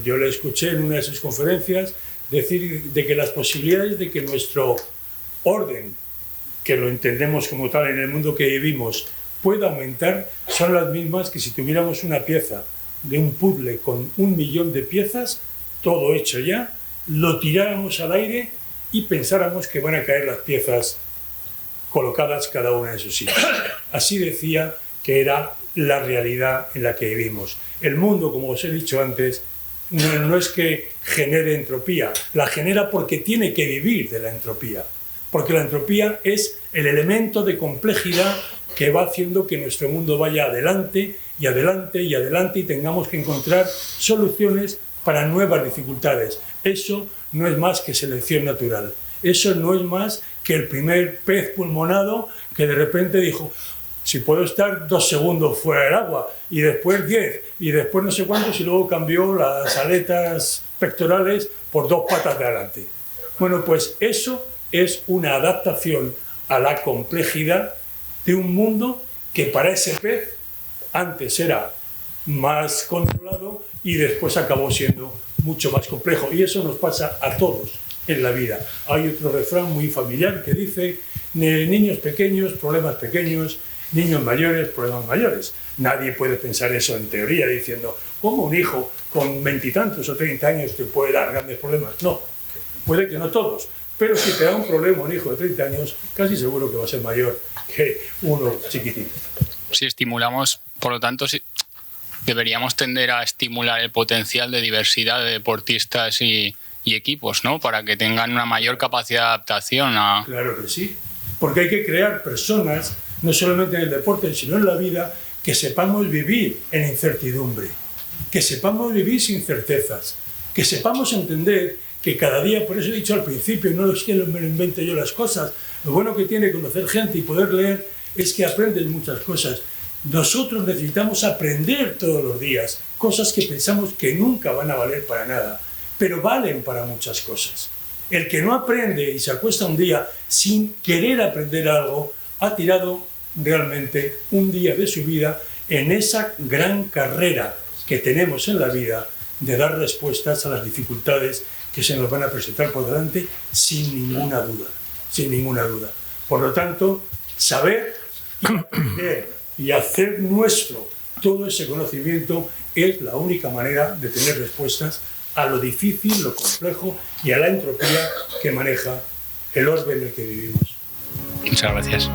yo le escuché en una de sus conferencias decir de que las posibilidades de que nuestro orden, que lo entendemos como tal en el mundo que vivimos, pueda aumentar, son las mismas que si tuviéramos una pieza de un puzzle con 1 millón de piezas, todo hecho ya, lo tiráramos al aire y pensáramos que van a caer las piezas colocadas cada una en su sitio. Así decía que era la realidad en la que vivimos. El mundo, como os he dicho antes, no es que genere entropía, la genera porque tiene que vivir de la entropía, porque la entropía es el elemento de complejidad que va haciendo que nuestro mundo vaya adelante y adelante y adelante y tengamos que encontrar soluciones para nuevas dificultades. Eso no es más que selección natural, eso no es más que el primer pez pulmonado que de repente dijo: si puedo estar 2 segundos fuera del agua, y después 10, y después no sé cuántos, y luego cambió las aletas pectorales por 2 patas de adelante. Bueno, pues eso es una adaptación a la complejidad de un mundo que para ese pez antes era más controlado y después acabó siendo mucho más complejo. Y eso nos pasa a todos en la vida. Hay otro refrán muy familiar que dice: niños pequeños, problemas pequeños; niños mayores, problemas mayores. Nadie puede pensar eso en teoría, diciendo: ¿cómo un hijo con 20 y tantos o 30 años te puede dar grandes problemas? No, puede que no todos, pero si te da un problema un hijo de 30 años, casi seguro que va a ser mayor que uno chiquitito. Si estimulamos, por lo tanto, deberíamos tender a estimular el potencial de diversidad de deportistas y equipos, ¿no? Para que tengan una mayor capacidad de adaptación a... Claro que sí, porque hay que crear personas, no solamente en el deporte, sino en la vida, que sepamos vivir en incertidumbre, que sepamos vivir sin certezas, que sepamos entender que cada día, por eso he dicho al principio, no es que me lo invente yo las cosas, lo bueno que tiene conocer gente y poder leer es que aprendes muchas cosas. Nosotros necesitamos aprender todos los días cosas que pensamos que nunca van a valer para nada, pero valen para muchas cosas. El que no aprende y se acuesta un día sin querer aprender algo, ha tirado realmente un día de su vida en esa gran carrera que tenemos en la vida de dar respuestas a las dificultades que se nos van a presentar por delante sin ninguna duda, sin ninguna duda. Por lo tanto, saber y aprender y hacer nuestro todo ese conocimiento es la única manera de tener respuestas a lo difícil, lo complejo y a la entropía que maneja el orbe en el que vivimos. Muchas gracias.